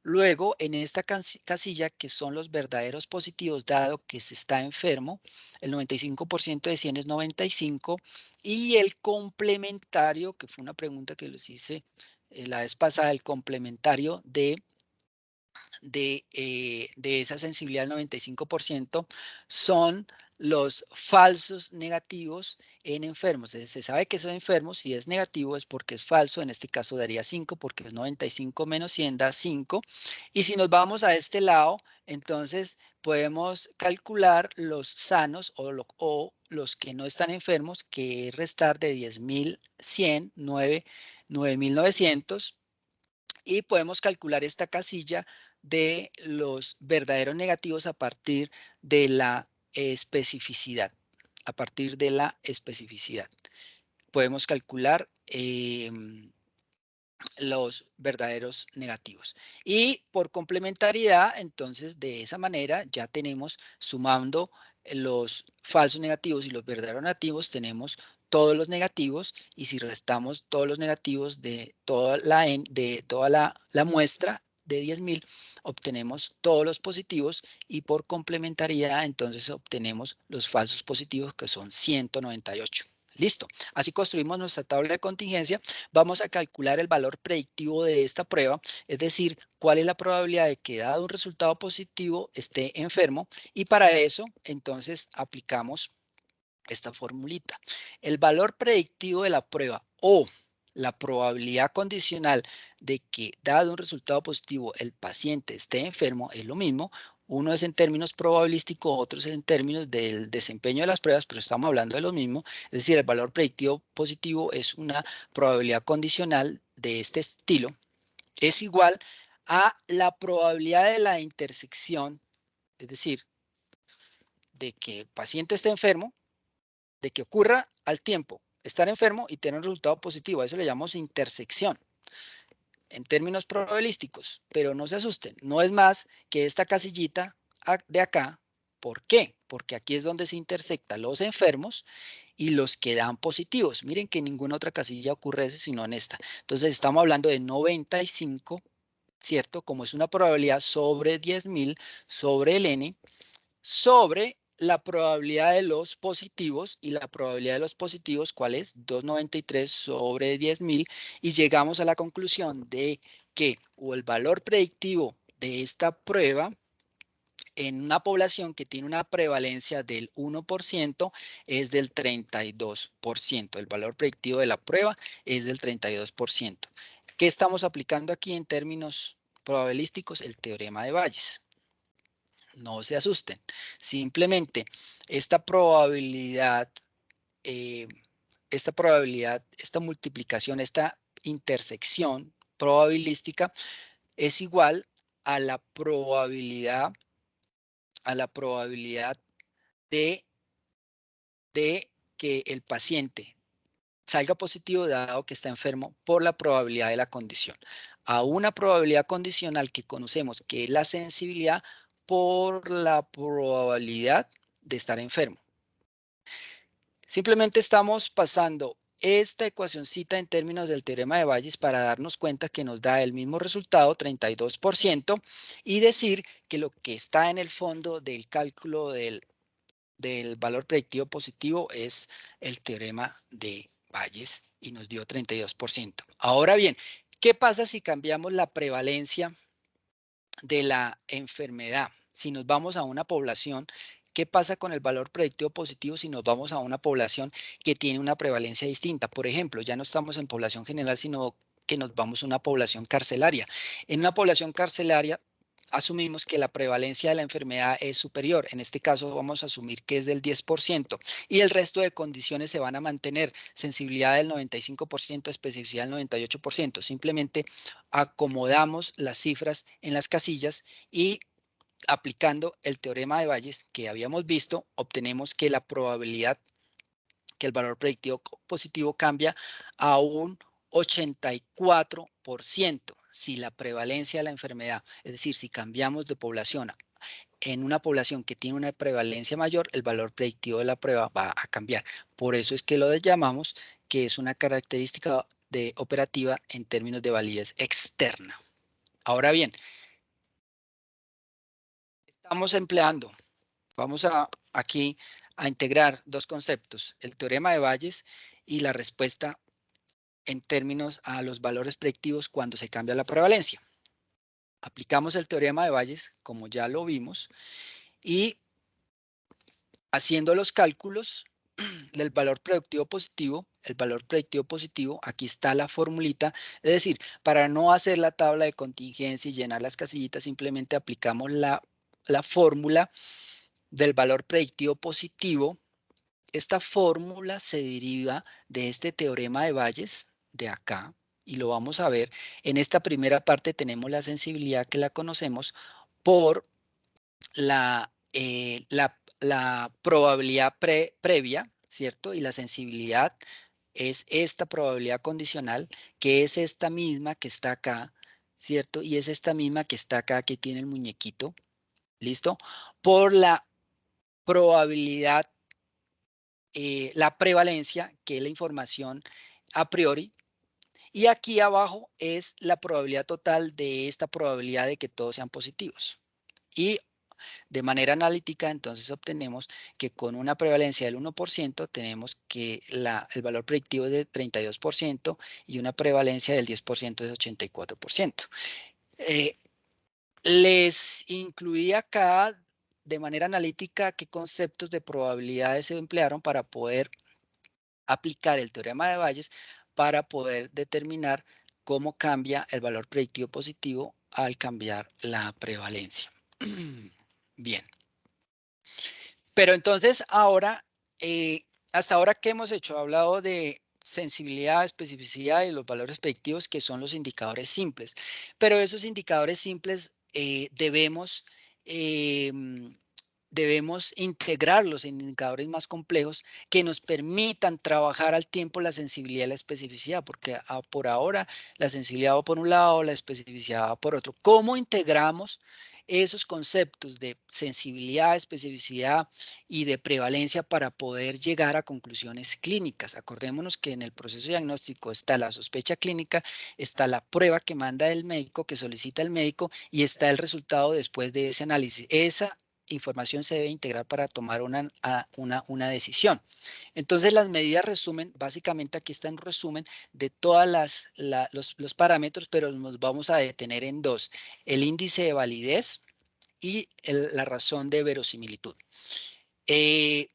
Luego, en esta casilla, que son los verdaderos positivos, dado que se está enfermo, el 95% de 100 es 95. Y el complementario, que fue una pregunta que les hice la vez pasada, el complementario de esa sensibilidad del 95% son los falsos negativos en enfermos. Se sabe que es enfermo, si es negativo es porque es falso, en este caso daría 5 porque es 95 menos 100 da 5. Y si nos vamos a este lado, entonces podemos calcular los sanos o los que no están enfermos, que es restar de 10.100, 9.900. Y podemos calcular esta casilla de los verdaderos negativos a partir de la especificidad. A partir de la especificidad. Podemos calcular los verdaderos negativos. Y por complementariedad, entonces, de esa manera ya tenemos, sumando los falsos negativos y los verdaderos negativos, tenemos todos los negativos, y si restamos todos los negativos de toda la muestra de 10.000, obtenemos todos los positivos, y por complementariedad, entonces obtenemos los falsos positivos, que son 198. Listo. Así construimos nuestra tabla de contingencia. Vamos a calcular el valor predictivo de esta prueba, es decir, cuál es la probabilidad de que dado un resultado positivo esté enfermo, y para eso entonces aplicamos esta formulita. El valor predictivo de la prueba o la probabilidad condicional de que dado un resultado positivo el paciente esté enfermo es lo mismo. Uno es en términos probabilísticos, otro es en términos del desempeño de las pruebas, pero estamos hablando de lo mismo. Es decir, el valor predictivo positivo es una probabilidad condicional de este estilo. Es igual a la probabilidad de la intersección, es decir, de que el paciente esté enfermo, de que ocurra al tiempo estar enfermo y tener un resultado positivo. A eso le llamamos intersección en términos probabilísticos, pero no se asusten, no es más que esta casillita de acá. ¿Por qué? Porque aquí es donde se intersectan los enfermos y los que dan positivos. Miren que en ninguna otra casilla ocurre eso, sino en esta. Entonces estamos hablando de 95, ¿cierto? Como es una probabilidad sobre 10.000 sobre el N, sobre la probabilidad de los positivos, y la probabilidad de los positivos, ¿cuál es? 293 sobre 10.000, y llegamos a la conclusión de que o el valor predictivo de esta prueba en una población que tiene una prevalencia del 1% es del 32%. El valor predictivo de la prueba es del 32%. ¿Qué estamos aplicando aquí en términos probabilísticos? El teorema de Bayes. No se asusten. Simplemente esta probabilidad, esta multiplicación, esta intersección probabilística es igual a la probabilidad de, que el paciente salga positivo dado que está enfermo por la probabilidad de la condición, a una probabilidad condicional que conocemos que es la sensibilidad por la probabilidad de estar enfermo. Simplemente estamos pasando esta ecuacioncita en términos del teorema de Bayes para darnos cuenta que nos da el mismo resultado, 32%, y decir que lo que está en el fondo del cálculo del valor predictivo positivo es el teorema de Bayes y nos dio 32%. Ahora bien, ¿qué pasa si cambiamos la prevalencia de la enfermedad? Si nos vamos a una población, ¿qué pasa con el valor predictivo positivo si nos vamos a una población que tiene una prevalencia distinta? Por ejemplo, ya no estamos en población general, sino que nos vamos a una población carcelaria. En una población carcelaria asumimos que la prevalencia de la enfermedad es superior. En este caso vamos a asumir que es del 10% y el resto de condiciones se van a mantener. Sensibilidad del 95%, especificidad del 98%. Simplemente acomodamos las cifras en las casillas y aplicando el teorema de Bayes que habíamos visto, obtenemos que la probabilidad que el valor predictivo positivo cambia a un 84% si la prevalencia de la enfermedad, es decir, si cambiamos de población en una población que tiene una prevalencia mayor, el valor predictivo de la prueba va a cambiar. Por eso es que lo llamamos que es una característica de operativa en términos de validez externa. Ahora bien, estamos empleando, vamos aquí a integrar dos conceptos, el teorema de Bayes y la respuesta en términos a los valores predictivos cuando se cambia la prevalencia. Aplicamos el teorema de Bayes, como ya lo vimos, y haciendo los cálculos del valor predictivo positivo, el valor predictivo positivo, aquí está la formulita, es decir, para no hacer la tabla de contingencia y llenar las casillitas, simplemente aplicamos la fórmula del valor predictivo positivo. Esta fórmula se deriva de este teorema de Bayes, de acá, y lo vamos a ver. En esta primera parte tenemos la sensibilidad que la conocemos por la probabilidad previa, ¿cierto? Y la sensibilidad es esta probabilidad condicional, que es esta misma que está acá, ¿cierto? Y es esta misma que está acá, que tiene el muñequito, ¿listo? Por la probabilidad, la prevalencia, que es la información a priori, y aquí abajo es la probabilidad total de esta probabilidad de que todos sean positivos. Y de manera analítica, entonces obtenemos que con una prevalencia del 1% tenemos que el valor predictivo es de 32% y una prevalencia del 10% es de 84%. Les incluí acá de manera analítica qué conceptos de probabilidades se emplearon para poder aplicar el teorema de Bayes para poder determinar cómo cambia el valor predictivo positivo al cambiar la prevalencia. Bien. Pero entonces ahora, hasta ahora, ¿qué hemos hecho? He hablado de sensibilidad, especificidad y los valores predictivos, que son los indicadores simples. Pero esos indicadores simples debemos integrarlos en indicadores más complejos que nos permitan trabajar al tiempo la sensibilidad y la especificidad, porque por ahora la sensibilidad va por un lado, la especificidad va por otro. ¿Cómo integramos esos conceptos de sensibilidad, especificidad y de prevalencia para poder llegar a conclusiones clínicas? Acordémonos que en el proceso diagnóstico está la sospecha clínica, está la prueba que manda el médico, que solicita el médico, y está el resultado después de ese análisis. Esa información se debe integrar para tomar una decisión. Entonces, las medidas resumen, básicamente aquí está un resumen de todos los parámetros, pero nos vamos a detener en dos: el índice de validez y la razón de verosimilitud, que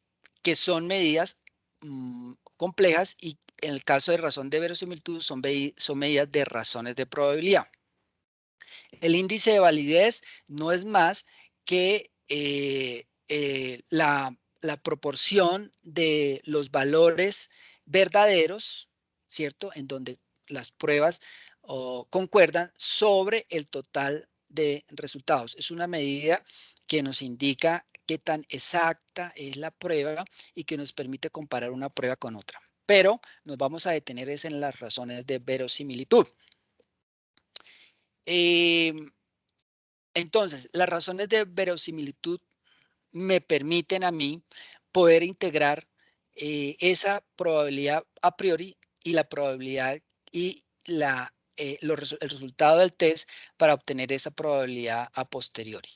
son medidas complejas, y en el caso de razón de verosimilitud son medidas de razones de probabilidad. El índice de validez no es más que la proporción de los valores verdaderos, ¿cierto? En donde las pruebas concuerdan sobre el total de resultados. Es una medida que nos indica qué tan exacta es la prueba y que nos permite comparar una prueba con otra. Pero nos vamos a detener en las razones de verosimilitud. Entonces, las razones de verosimilitud me permiten a mí poder integrar esa probabilidad a priori y la probabilidad y el resultado del test para obtener esa probabilidad a posteriori.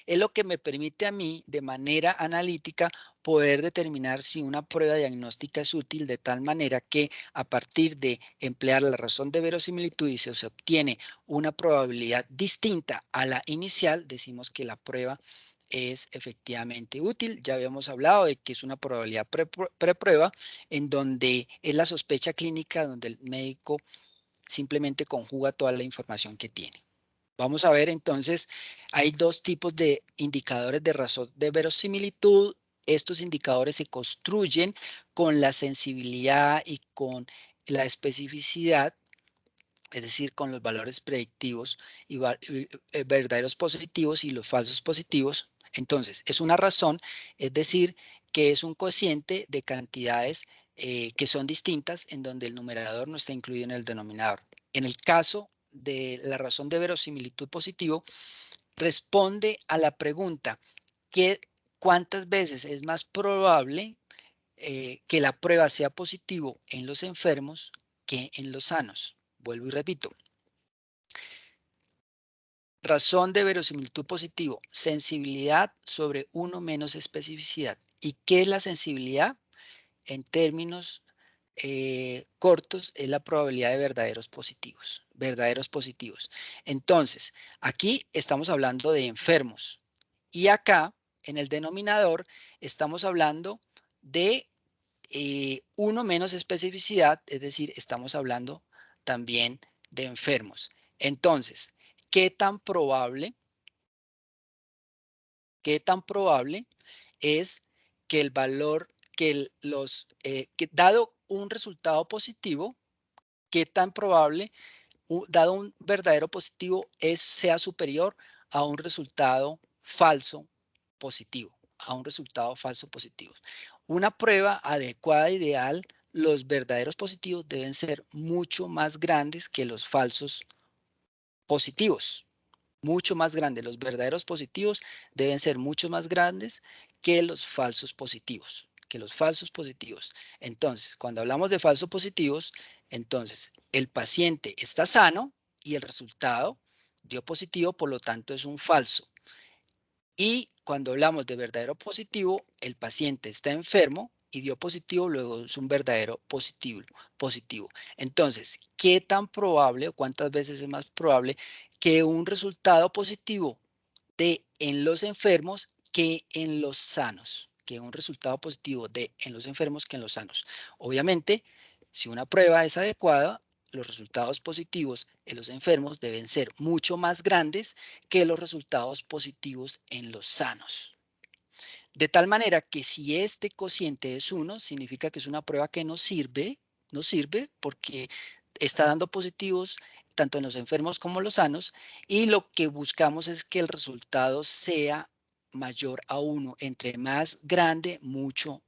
Es lo que me permite a mí, de manera analítica, poder determinar si una prueba diagnóstica es útil, de tal manera que a partir de emplear la razón de verosimilitud y se obtiene una probabilidad distinta a la inicial, decimos que la prueba es efectivamente útil. Ya habíamos hablado de que es una probabilidad preprueba, en donde es la sospecha clínica, donde el médico simplemente conjuga toda la información que tiene. Vamos a ver entonces, hay dos tipos de indicadores de razón de verosimilitud. Estos indicadores se construyen con la sensibilidad y con la especificidad, es decir, con los valores predictivos y verdaderos positivos y los falsos positivos. Entonces, es una razón, es decir, que es un cociente de cantidades que son distintas, en donde el numerador no está incluido en el denominador. En el caso de la razón de verosimilitud positivo, responde a la pregunta, ¿cuántas veces es más probable que la prueba sea positivo en los enfermos que en los sanos? Vuelvo y repito. Razón de verosimilitud positivo, sensibilidad sobre 1 menos especificidad. ¿Y qué es la sensibilidad? En términos cortos, es la probabilidad de verdaderos positivos. Verdaderos positivos. Entonces, aquí estamos hablando de enfermos. Y acá, en el denominador, estamos hablando de 1 menos especificidad, es decir, estamos hablando también de enfermos. Entonces, ¿qué tan probable es que el valor, que dado un resultado positivo, qué tan probable, dado un verdadero positivo, sea superior a un resultado falso positivo, Una prueba adecuada, ideal, los verdaderos positivos deben ser mucho más grandes que los falsos positivos. Mucho más grandes. Los verdaderos positivos deben ser mucho más grandes que los falsos positivos. Entonces, cuando hablamos de falsos positivos, entonces el paciente está sano y el resultado dio positivo, por lo tanto es un falso. Y cuando hablamos de verdadero positivo, el paciente está enfermo y dio positivo, luego es un verdadero positivo. Entonces, ¿qué tan probable o cuántas veces es más probable que un resultado positivo en los enfermos que en los sanos? Que un resultado positivo en los enfermos que en los sanos. Obviamente, si una prueba es adecuada, los resultados positivos en los enfermos deben ser mucho más grandes que los resultados positivos en los sanos. De tal manera que si este cociente es 1, significa que es una prueba que no sirve porque está dando positivos tanto en los enfermos como en los sanos, y lo que buscamos es que el resultado sea mayor a 1. Entre más grande, mucho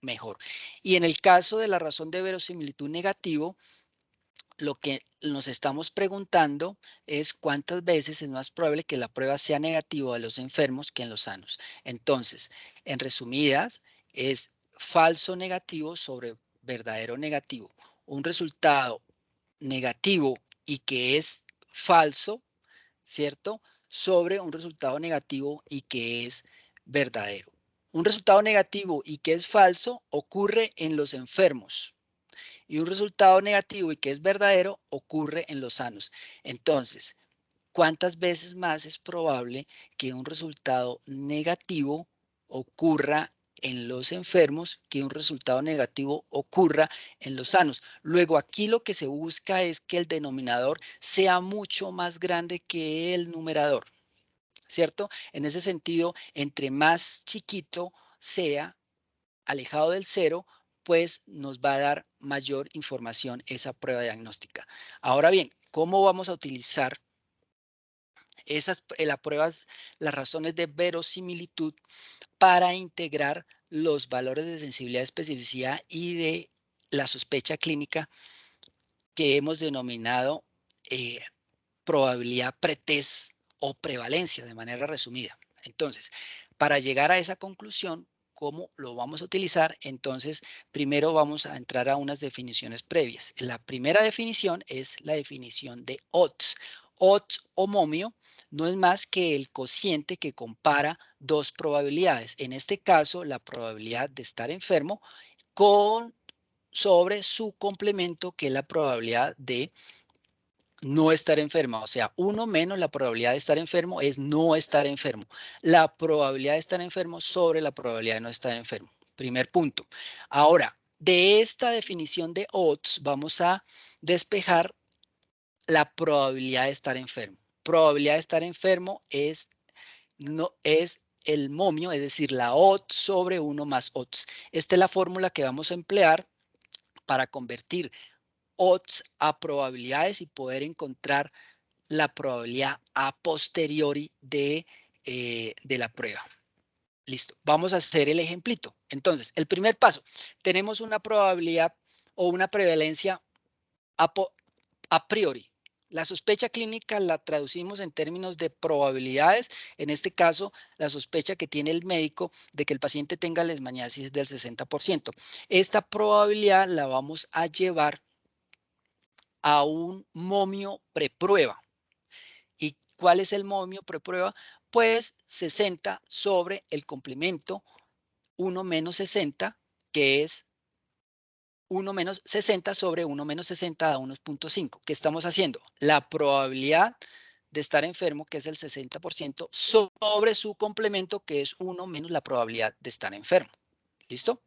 mejor. Y en el caso de la razón de verosimilitud negativo, lo que nos estamos preguntando es cuántas veces es más probable que la prueba sea negativa en los enfermos que en los sanos. Entonces, en resumidas, es falso negativo sobre verdadero negativo. Un resultado negativo y que es falso, ¿cierto? Sobre un resultado negativo y que es verdadero. Un resultado negativo y que es falso ocurre en los enfermos. Y un resultado negativo y que es verdadero ocurre en los sanos. Entonces, ¿cuántas veces más es probable que un resultado negativo ocurra en los enfermos que un resultado negativo ocurra en los sanos? Luego, aquí lo que se busca es que el denominador sea mucho más grande que el numerador, ¿cierto? En ese sentido, entre más chiquito sea, alejado del cero, pues nos va a dar mayor información esa prueba diagnóstica. Ahora bien, ¿cómo vamos a utilizar las pruebas, las razones de verosimilitud para integrar los valores de sensibilidad, especificidad y de la sospecha clínica que hemos denominado probabilidad pretest o prevalencia de manera resumida? Entonces, para llegar a esa conclusión, ¿cómo lo vamos a utilizar? Entonces, primero vamos a entrar a unas definiciones previas. La primera definición es la definición de odds. Odds o momio no es más que el cociente que compara dos probabilidades. En este caso, la probabilidad de estar enfermo con sobre su complemento, que es la probabilidad de no estar enfermo. O sea, 1 menos la probabilidad de estar enfermo es no estar enfermo. La probabilidad de estar enfermo sobre la probabilidad de no estar enfermo. Primer punto. Ahora, de esta definición de odds vamos a despejar la probabilidad de estar enfermo. Probabilidad de estar enfermo es el momio, es decir, la odds sobre 1 más odds. Esta es la fórmula que vamos a emplear para convertir odds a probabilidades y poder encontrar la probabilidad a posteriori de la prueba. Listo, vamos a hacer el ejemplito. Entonces, el primer paso, tenemos una probabilidad o una prevalencia a priori. La sospecha clínica la traducimos en términos de probabilidades. En este caso, la sospecha que tiene el médico de que el paciente tenga leishmaniasis es del 60%. Esta probabilidad la vamos a llevar a un momio preprueba. ¿Y cuál es el momio preprueba? Pues 60 sobre el complemento 1 menos 60, que es 1 menos 60 sobre 1 menos 60 da 1.5. ¿Qué estamos haciendo? La probabilidad de estar enfermo, que es el 60%, sobre su complemento, que es 1 menos la probabilidad de estar enfermo. ¿Listo?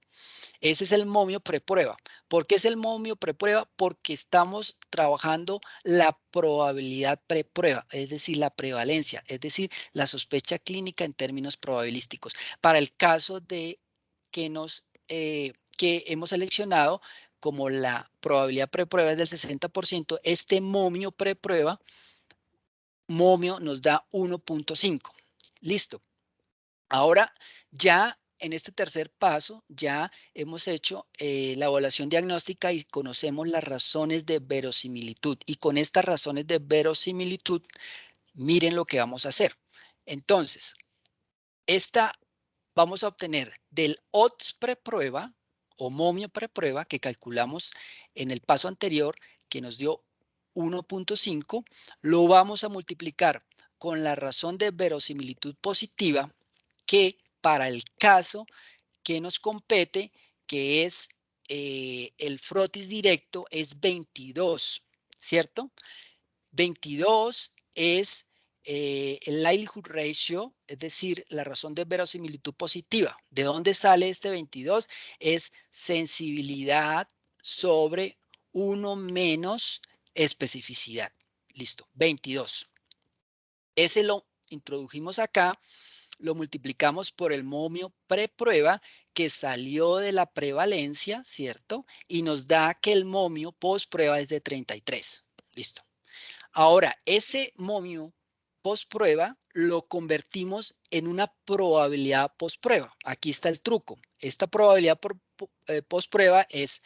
Ese es el momio preprueba. ¿Por qué es el momio preprueba? Porque estamos trabajando la probabilidad preprueba, es decir, la prevalencia, es decir, la sospecha clínica en términos probabilísticos. Para el caso de que hemos seleccionado como la probabilidad preprueba es del 60%, este momio preprueba, momio nos da 1.5. Listo. Ahora ya en este tercer paso ya hemos hecho la evaluación diagnóstica y conocemos las razones de verosimilitud. Y con estas razones de verosimilitud, miren lo que vamos a hacer. Entonces, vamos a obtener del odds preprueba o momio preprueba que calculamos en el paso anterior, que nos dio 1.5, lo vamos a multiplicar con la razón de verosimilitud positiva, que para el caso que nos compete, que es el frotis directo, es 22, ¿cierto? 22 es el likelihood ratio, es decir, la razón de verosimilitud positiva. ¿De dónde sale este 22? Es sensibilidad sobre 1 menos especificidad. Listo, 22. Ese lo introdujimos acá, lo multiplicamos por el momio preprueba que salió de la prevalencia, ¿cierto? Y nos da que el momio postprueba es de 33. Listo. Ahora, ese momio postprueba lo convertimos en una probabilidad postprueba. Aquí está el truco. Esta probabilidad postprueba es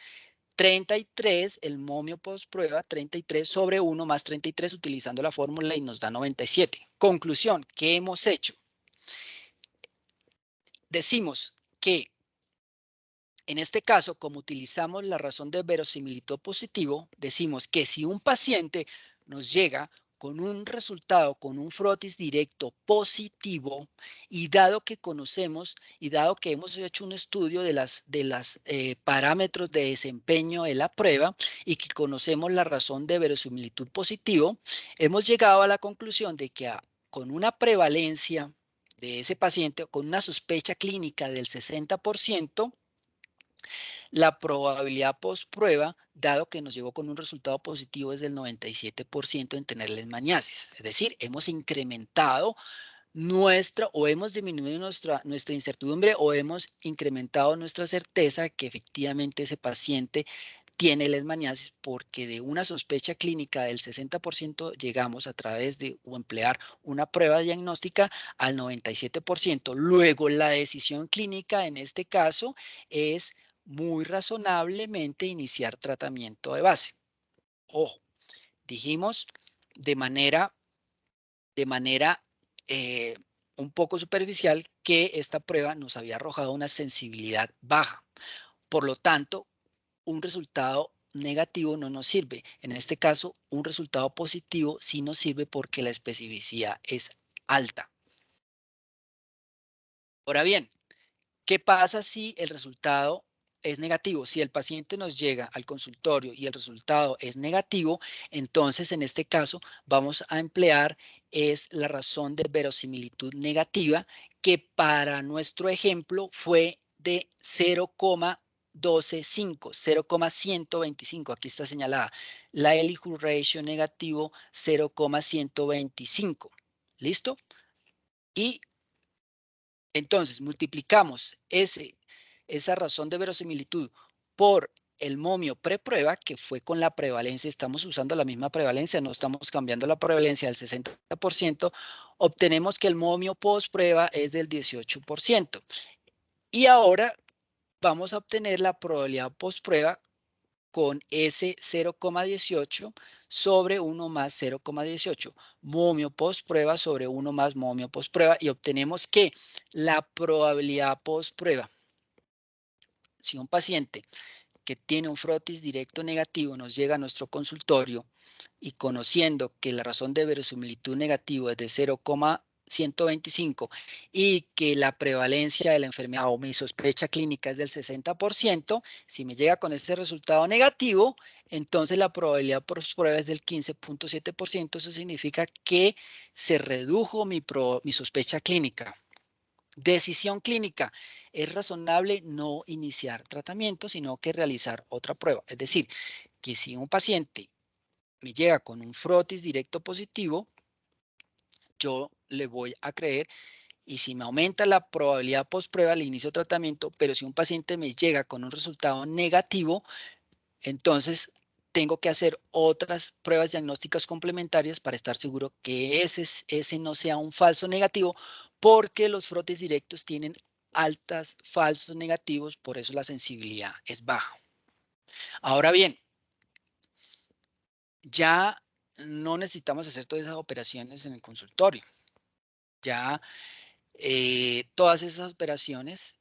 33, el momio postprueba, 33 sobre 1 más 33 utilizando la fórmula y nos da 97. Conclusión, ¿qué hemos hecho? Decimos que en este caso, como utilizamos la razón de verosimilitud positivo, decimos que si un paciente nos llega con un resultado, con un frotis directo positivo, y dado que conocemos y dado que hemos hecho un estudio de las parámetros de desempeño de la prueba y que conocemos la razón de verosimilitud positivo, hemos llegado a la conclusión de que con una prevalencia de ese paciente, con una sospecha clínica del 60%, la probabilidad post-prueba, dado que nos llegó con un resultado positivo, es del 97% en tener leishmaniasis. Es decir, hemos incrementado o hemos disminuido nuestra incertidumbre o hemos incrementado nuestra certeza que efectivamente ese paciente tiene leishmaniasis, porque de una sospecha clínica del 60% llegamos a través de o emplear una prueba diagnóstica al 97%. Luego, la decisión clínica en este caso es muy razonablemente iniciar tratamiento de base. Ojo, dijimos de manera eh, un poco superficial que esta prueba nos había arrojado una sensibilidad baja. Por lo tanto, un resultado negativo no nos sirve. En este caso, un resultado positivo sí nos sirve porque la especificidad es alta. Ahora bien, ¿qué pasa si el resultado es negativo? Si el paciente nos llega al consultorio y el resultado es negativo, entonces en este caso vamos a emplear es la razón de verosimilitud negativa, que para nuestro ejemplo fue de 0,125, 0,125. Aquí está señalada. Likelihood ratio negativo 0,125. ¿Listo? Y entonces multiplicamos esa razón de verosimilitud por el momio preprueba, que fue con la prevalencia. Estamos usando la misma prevalencia, no estamos cambiando la prevalencia del 60%, obtenemos que el momio postprueba es del 18%. Y ahora vamos a obtener la probabilidad postprueba con ese 0,18 sobre 1 más 0,18, momio postprueba sobre 1 más momio postprueba, y obtenemos que la probabilidad postprueba, si un paciente que tiene un frotis directo negativo nos llega a nuestro consultorio y conociendo que la razón de verosimilitud negativo es de 0,125 y que la prevalencia de la enfermedad o mi sospecha clínica es del 60%, si me llega con este resultado negativo, entonces la probabilidad por prueba es del 15,7%. Eso significa que se redujo mi sospecha clínica. Decisión clínica. Es razonable no iniciar tratamiento, sino que realizar otra prueba. Es decir, que si un paciente me llega con un frotis directo positivo, yo le voy a creer, y si me aumenta la probabilidad postprueba, le inicio tratamiento. Pero si un paciente me llega con un resultado negativo, entonces tengo que hacer otras pruebas diagnósticas complementarias para estar seguro que ese no sea un falso negativo, porque los frotis directos tienen altas falsos negativos, por eso la sensibilidad es baja. Ahora bien, ya no necesitamos hacer todas esas operaciones en el consultorio. Ya todas esas operaciones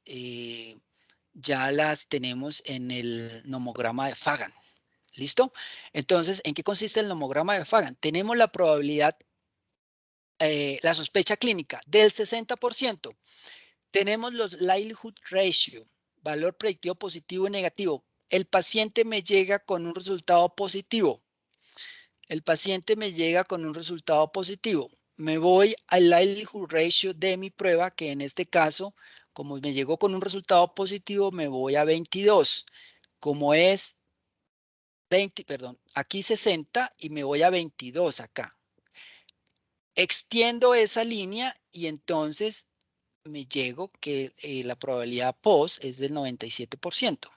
ya las tenemos en el nomograma de Fagan. ¿Listo? Entonces, ¿en qué consiste el nomograma de Fagan? Tenemos la probabilidad, la sospecha clínica del 60%. Tenemos los likelihood ratio, valor predictivo positivo y negativo. El paciente me llega con un resultado positivo. El paciente me llega con un resultado positivo. Me voy al likelihood ratio de mi prueba, que en este caso, como me llegó con un resultado positivo, me voy a 22. Como es 20, perdón, aquí 60 y me voy a 22 acá. Extiendo esa línea y entonces me llego que la probabilidad post es del 97%.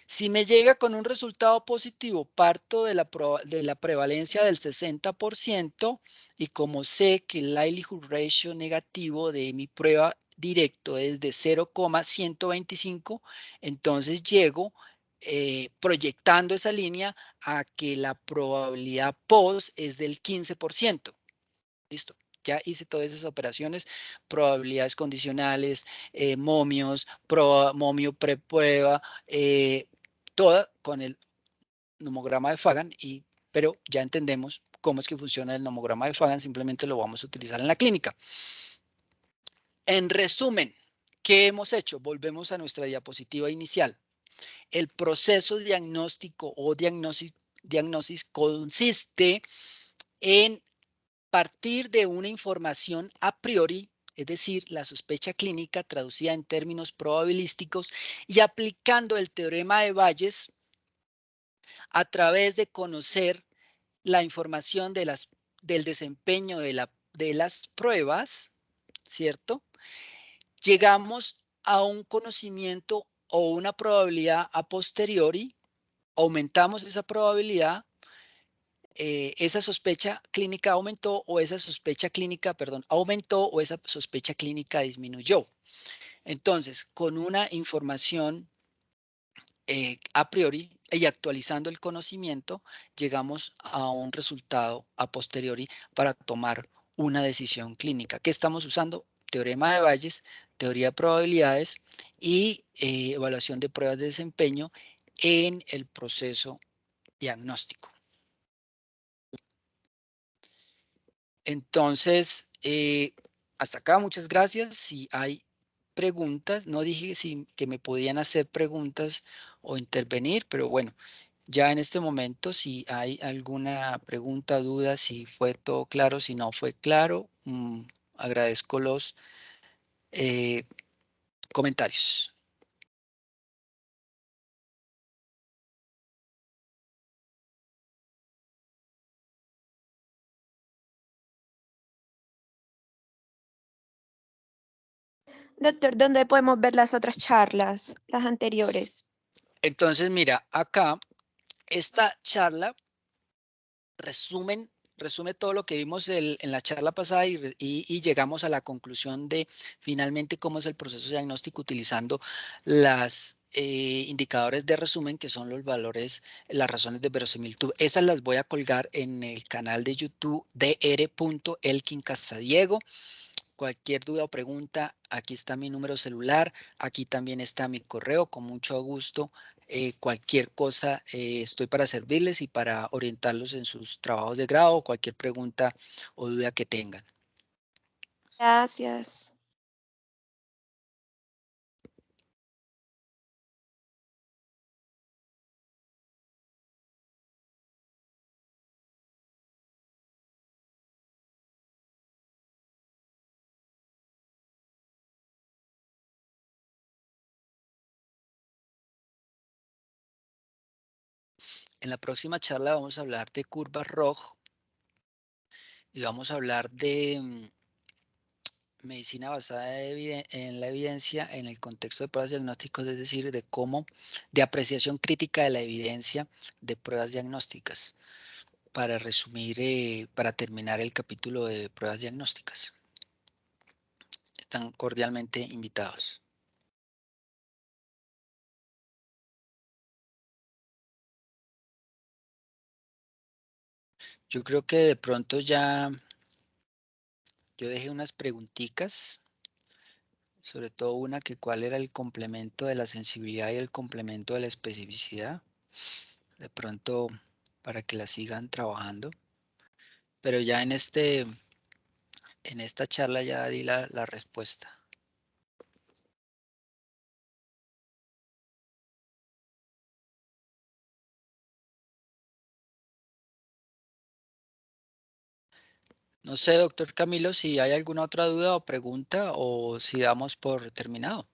Si me llega con un resultado positivo, parto de la prevalencia del 60%, y como sé que el likelihood ratio negativo de mi prueba directo es de 0,125, entonces llego proyectando esa línea a que la probabilidad post es del 15%. Listo. Ya hice todas esas operaciones, probabilidades condicionales, momios, momio preprueba, toda con el nomograma de Fagan, pero ya entendemos cómo es que funciona el nomograma de Fagan, simplemente lo vamos a utilizar en la clínica. En resumen, ¿qué hemos hecho? Volvemos a nuestra diapositiva inicial. El proceso diagnóstico o diagnosis consiste en partir de una información a priori, es decir, la sospecha clínica traducida en términos probabilísticos, y aplicando el teorema de Bayes a través de conocer la información del desempeño de las pruebas, ¿cierto? Llegamos a un conocimiento o una probabilidad a posteriori, aumentamos esa probabilidad, esa sospecha clínica aumentó o esa sospecha clínica, perdón, aumentó o esa sospecha clínica disminuyó. Entonces, con una información a priori y actualizando el conocimiento, llegamos a un resultado a posteriori para tomar una decisión clínica. ¿Qué estamos usando? Teorema de Bayes, teoría de probabilidades y evaluación de pruebas de desempeño en el proceso diagnóstico. Entonces, hasta acá, muchas gracias. Si hay preguntas, no dije que me podían hacer preguntas o intervenir, pero bueno, ya en este momento, si hay alguna pregunta, duda, si fue todo claro, si no fue claro, agradezco los comentarios. Doctor, ¿dónde podemos ver las otras charlas, las anteriores? Entonces, mira, acá esta charla resume todo lo que vimos en la charla pasada y llegamos a la conclusión de finalmente cómo es el proceso diagnóstico utilizando las indicadores de resumen, que son los valores, las razones de verosimilitud. Esas las voy a colgar en el canal de YouTube dr.elkin_casadiego. Cualquier duda o pregunta, aquí está mi número celular, aquí también está mi correo, con mucho gusto. Cualquier cosa, estoy para servirles y para orientarlos en sus trabajos de grado, cualquier pregunta o duda que tengan. Gracias. En la próxima charla vamos a hablar de curvas ROG y vamos a hablar de medicina basada en la evidencia en el contexto de pruebas diagnósticas, es decir, de apreciación crítica de la evidencia de pruebas diagnósticas. Para resumir, para terminar el capítulo de pruebas diagnósticas. Están cordialmente invitados. Yo creo que de pronto ya yo dejé unas preguntitas, sobre todo una que cuál era el complemento de la sensibilidad y el complemento de la especificidad. De pronto para que la sigan trabajando. Pero ya en esta charla ya di la respuesta. No sé, doctor Camilo, si hay alguna otra duda o pregunta o si damos por terminado.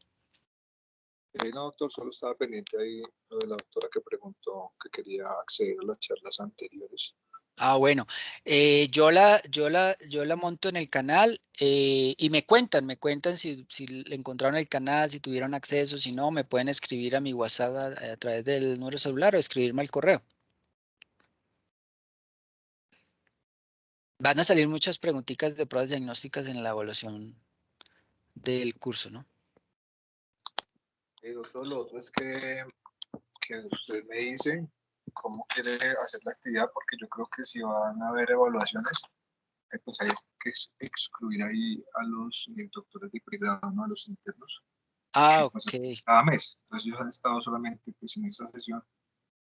No, doctor, solo estaba pendiente ahí lo de la doctora que preguntó que quería acceder a las charlas anteriores. Ah, bueno, yo la monto en el canal y me cuentan si le encontraron el canal, si tuvieron acceso, si no, me pueden escribir a mi WhatsApp a través del número celular o escribirme al correo. Van a salir muchas preguntitas de pruebas diagnósticas en la evaluación del curso, ¿no? Doctor, lo otro es que usted me dice cómo quiere hacer la actividad, porque yo creo que si van a haber evaluaciones, pues hay que excluir ahí a los doctores de pregrado, ¿no? A los internos, Ah, que pues ok. cada mes. Entonces ellos han estado solamente pues en esta sesión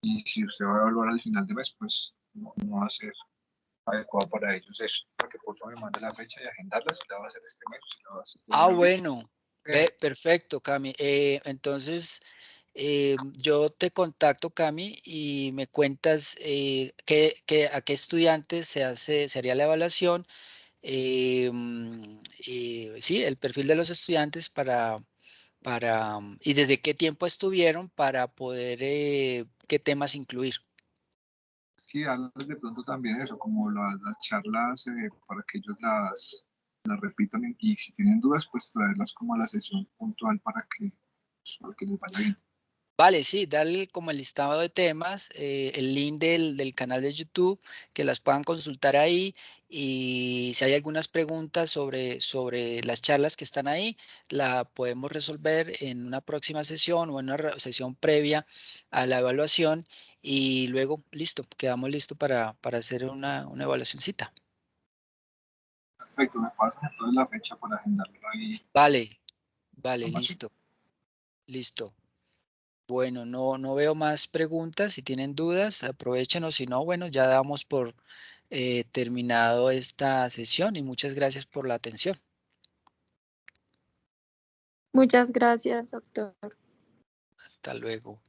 y si usted va a evaluar al final de mes, pues no va a ser adecuado para ellos eso, porque por favor me manda la fecha y agendarla, si la va a hacer este mes, si la va a hacer en Ah, abril. bueno. Perfecto, Cami. Entonces, yo te contacto, Cami, y me cuentas a qué estudiantes se haría la evaluación. Sí, el perfil de los estudiantes y desde qué tiempo estuvieron para poder, qué temas incluir. Sí, darles de pronto también eso, como las charlas para que ellos las repitan y si tienen dudas, pues traerlas como a la sesión puntual para que les vaya bien. Vale, sí, darle como el listado de temas, el link del canal de YouTube, que las puedan consultar ahí y si hay algunas preguntas sobre las charlas que están ahí, la podemos resolver en una próxima sesión o en una sesión previa a la evaluación y luego, listo, quedamos listos para hacer una evaluacióncita. Perfecto, me pasan entonces la fecha para agendarlo ahí. Vale, vale, Información. listo, listo. Bueno, no veo más preguntas. Si tienen dudas, aprovechen o si no, bueno, ya damos por terminado esta sesión y muchas gracias por la atención. Muchas gracias, doctor. Hasta luego.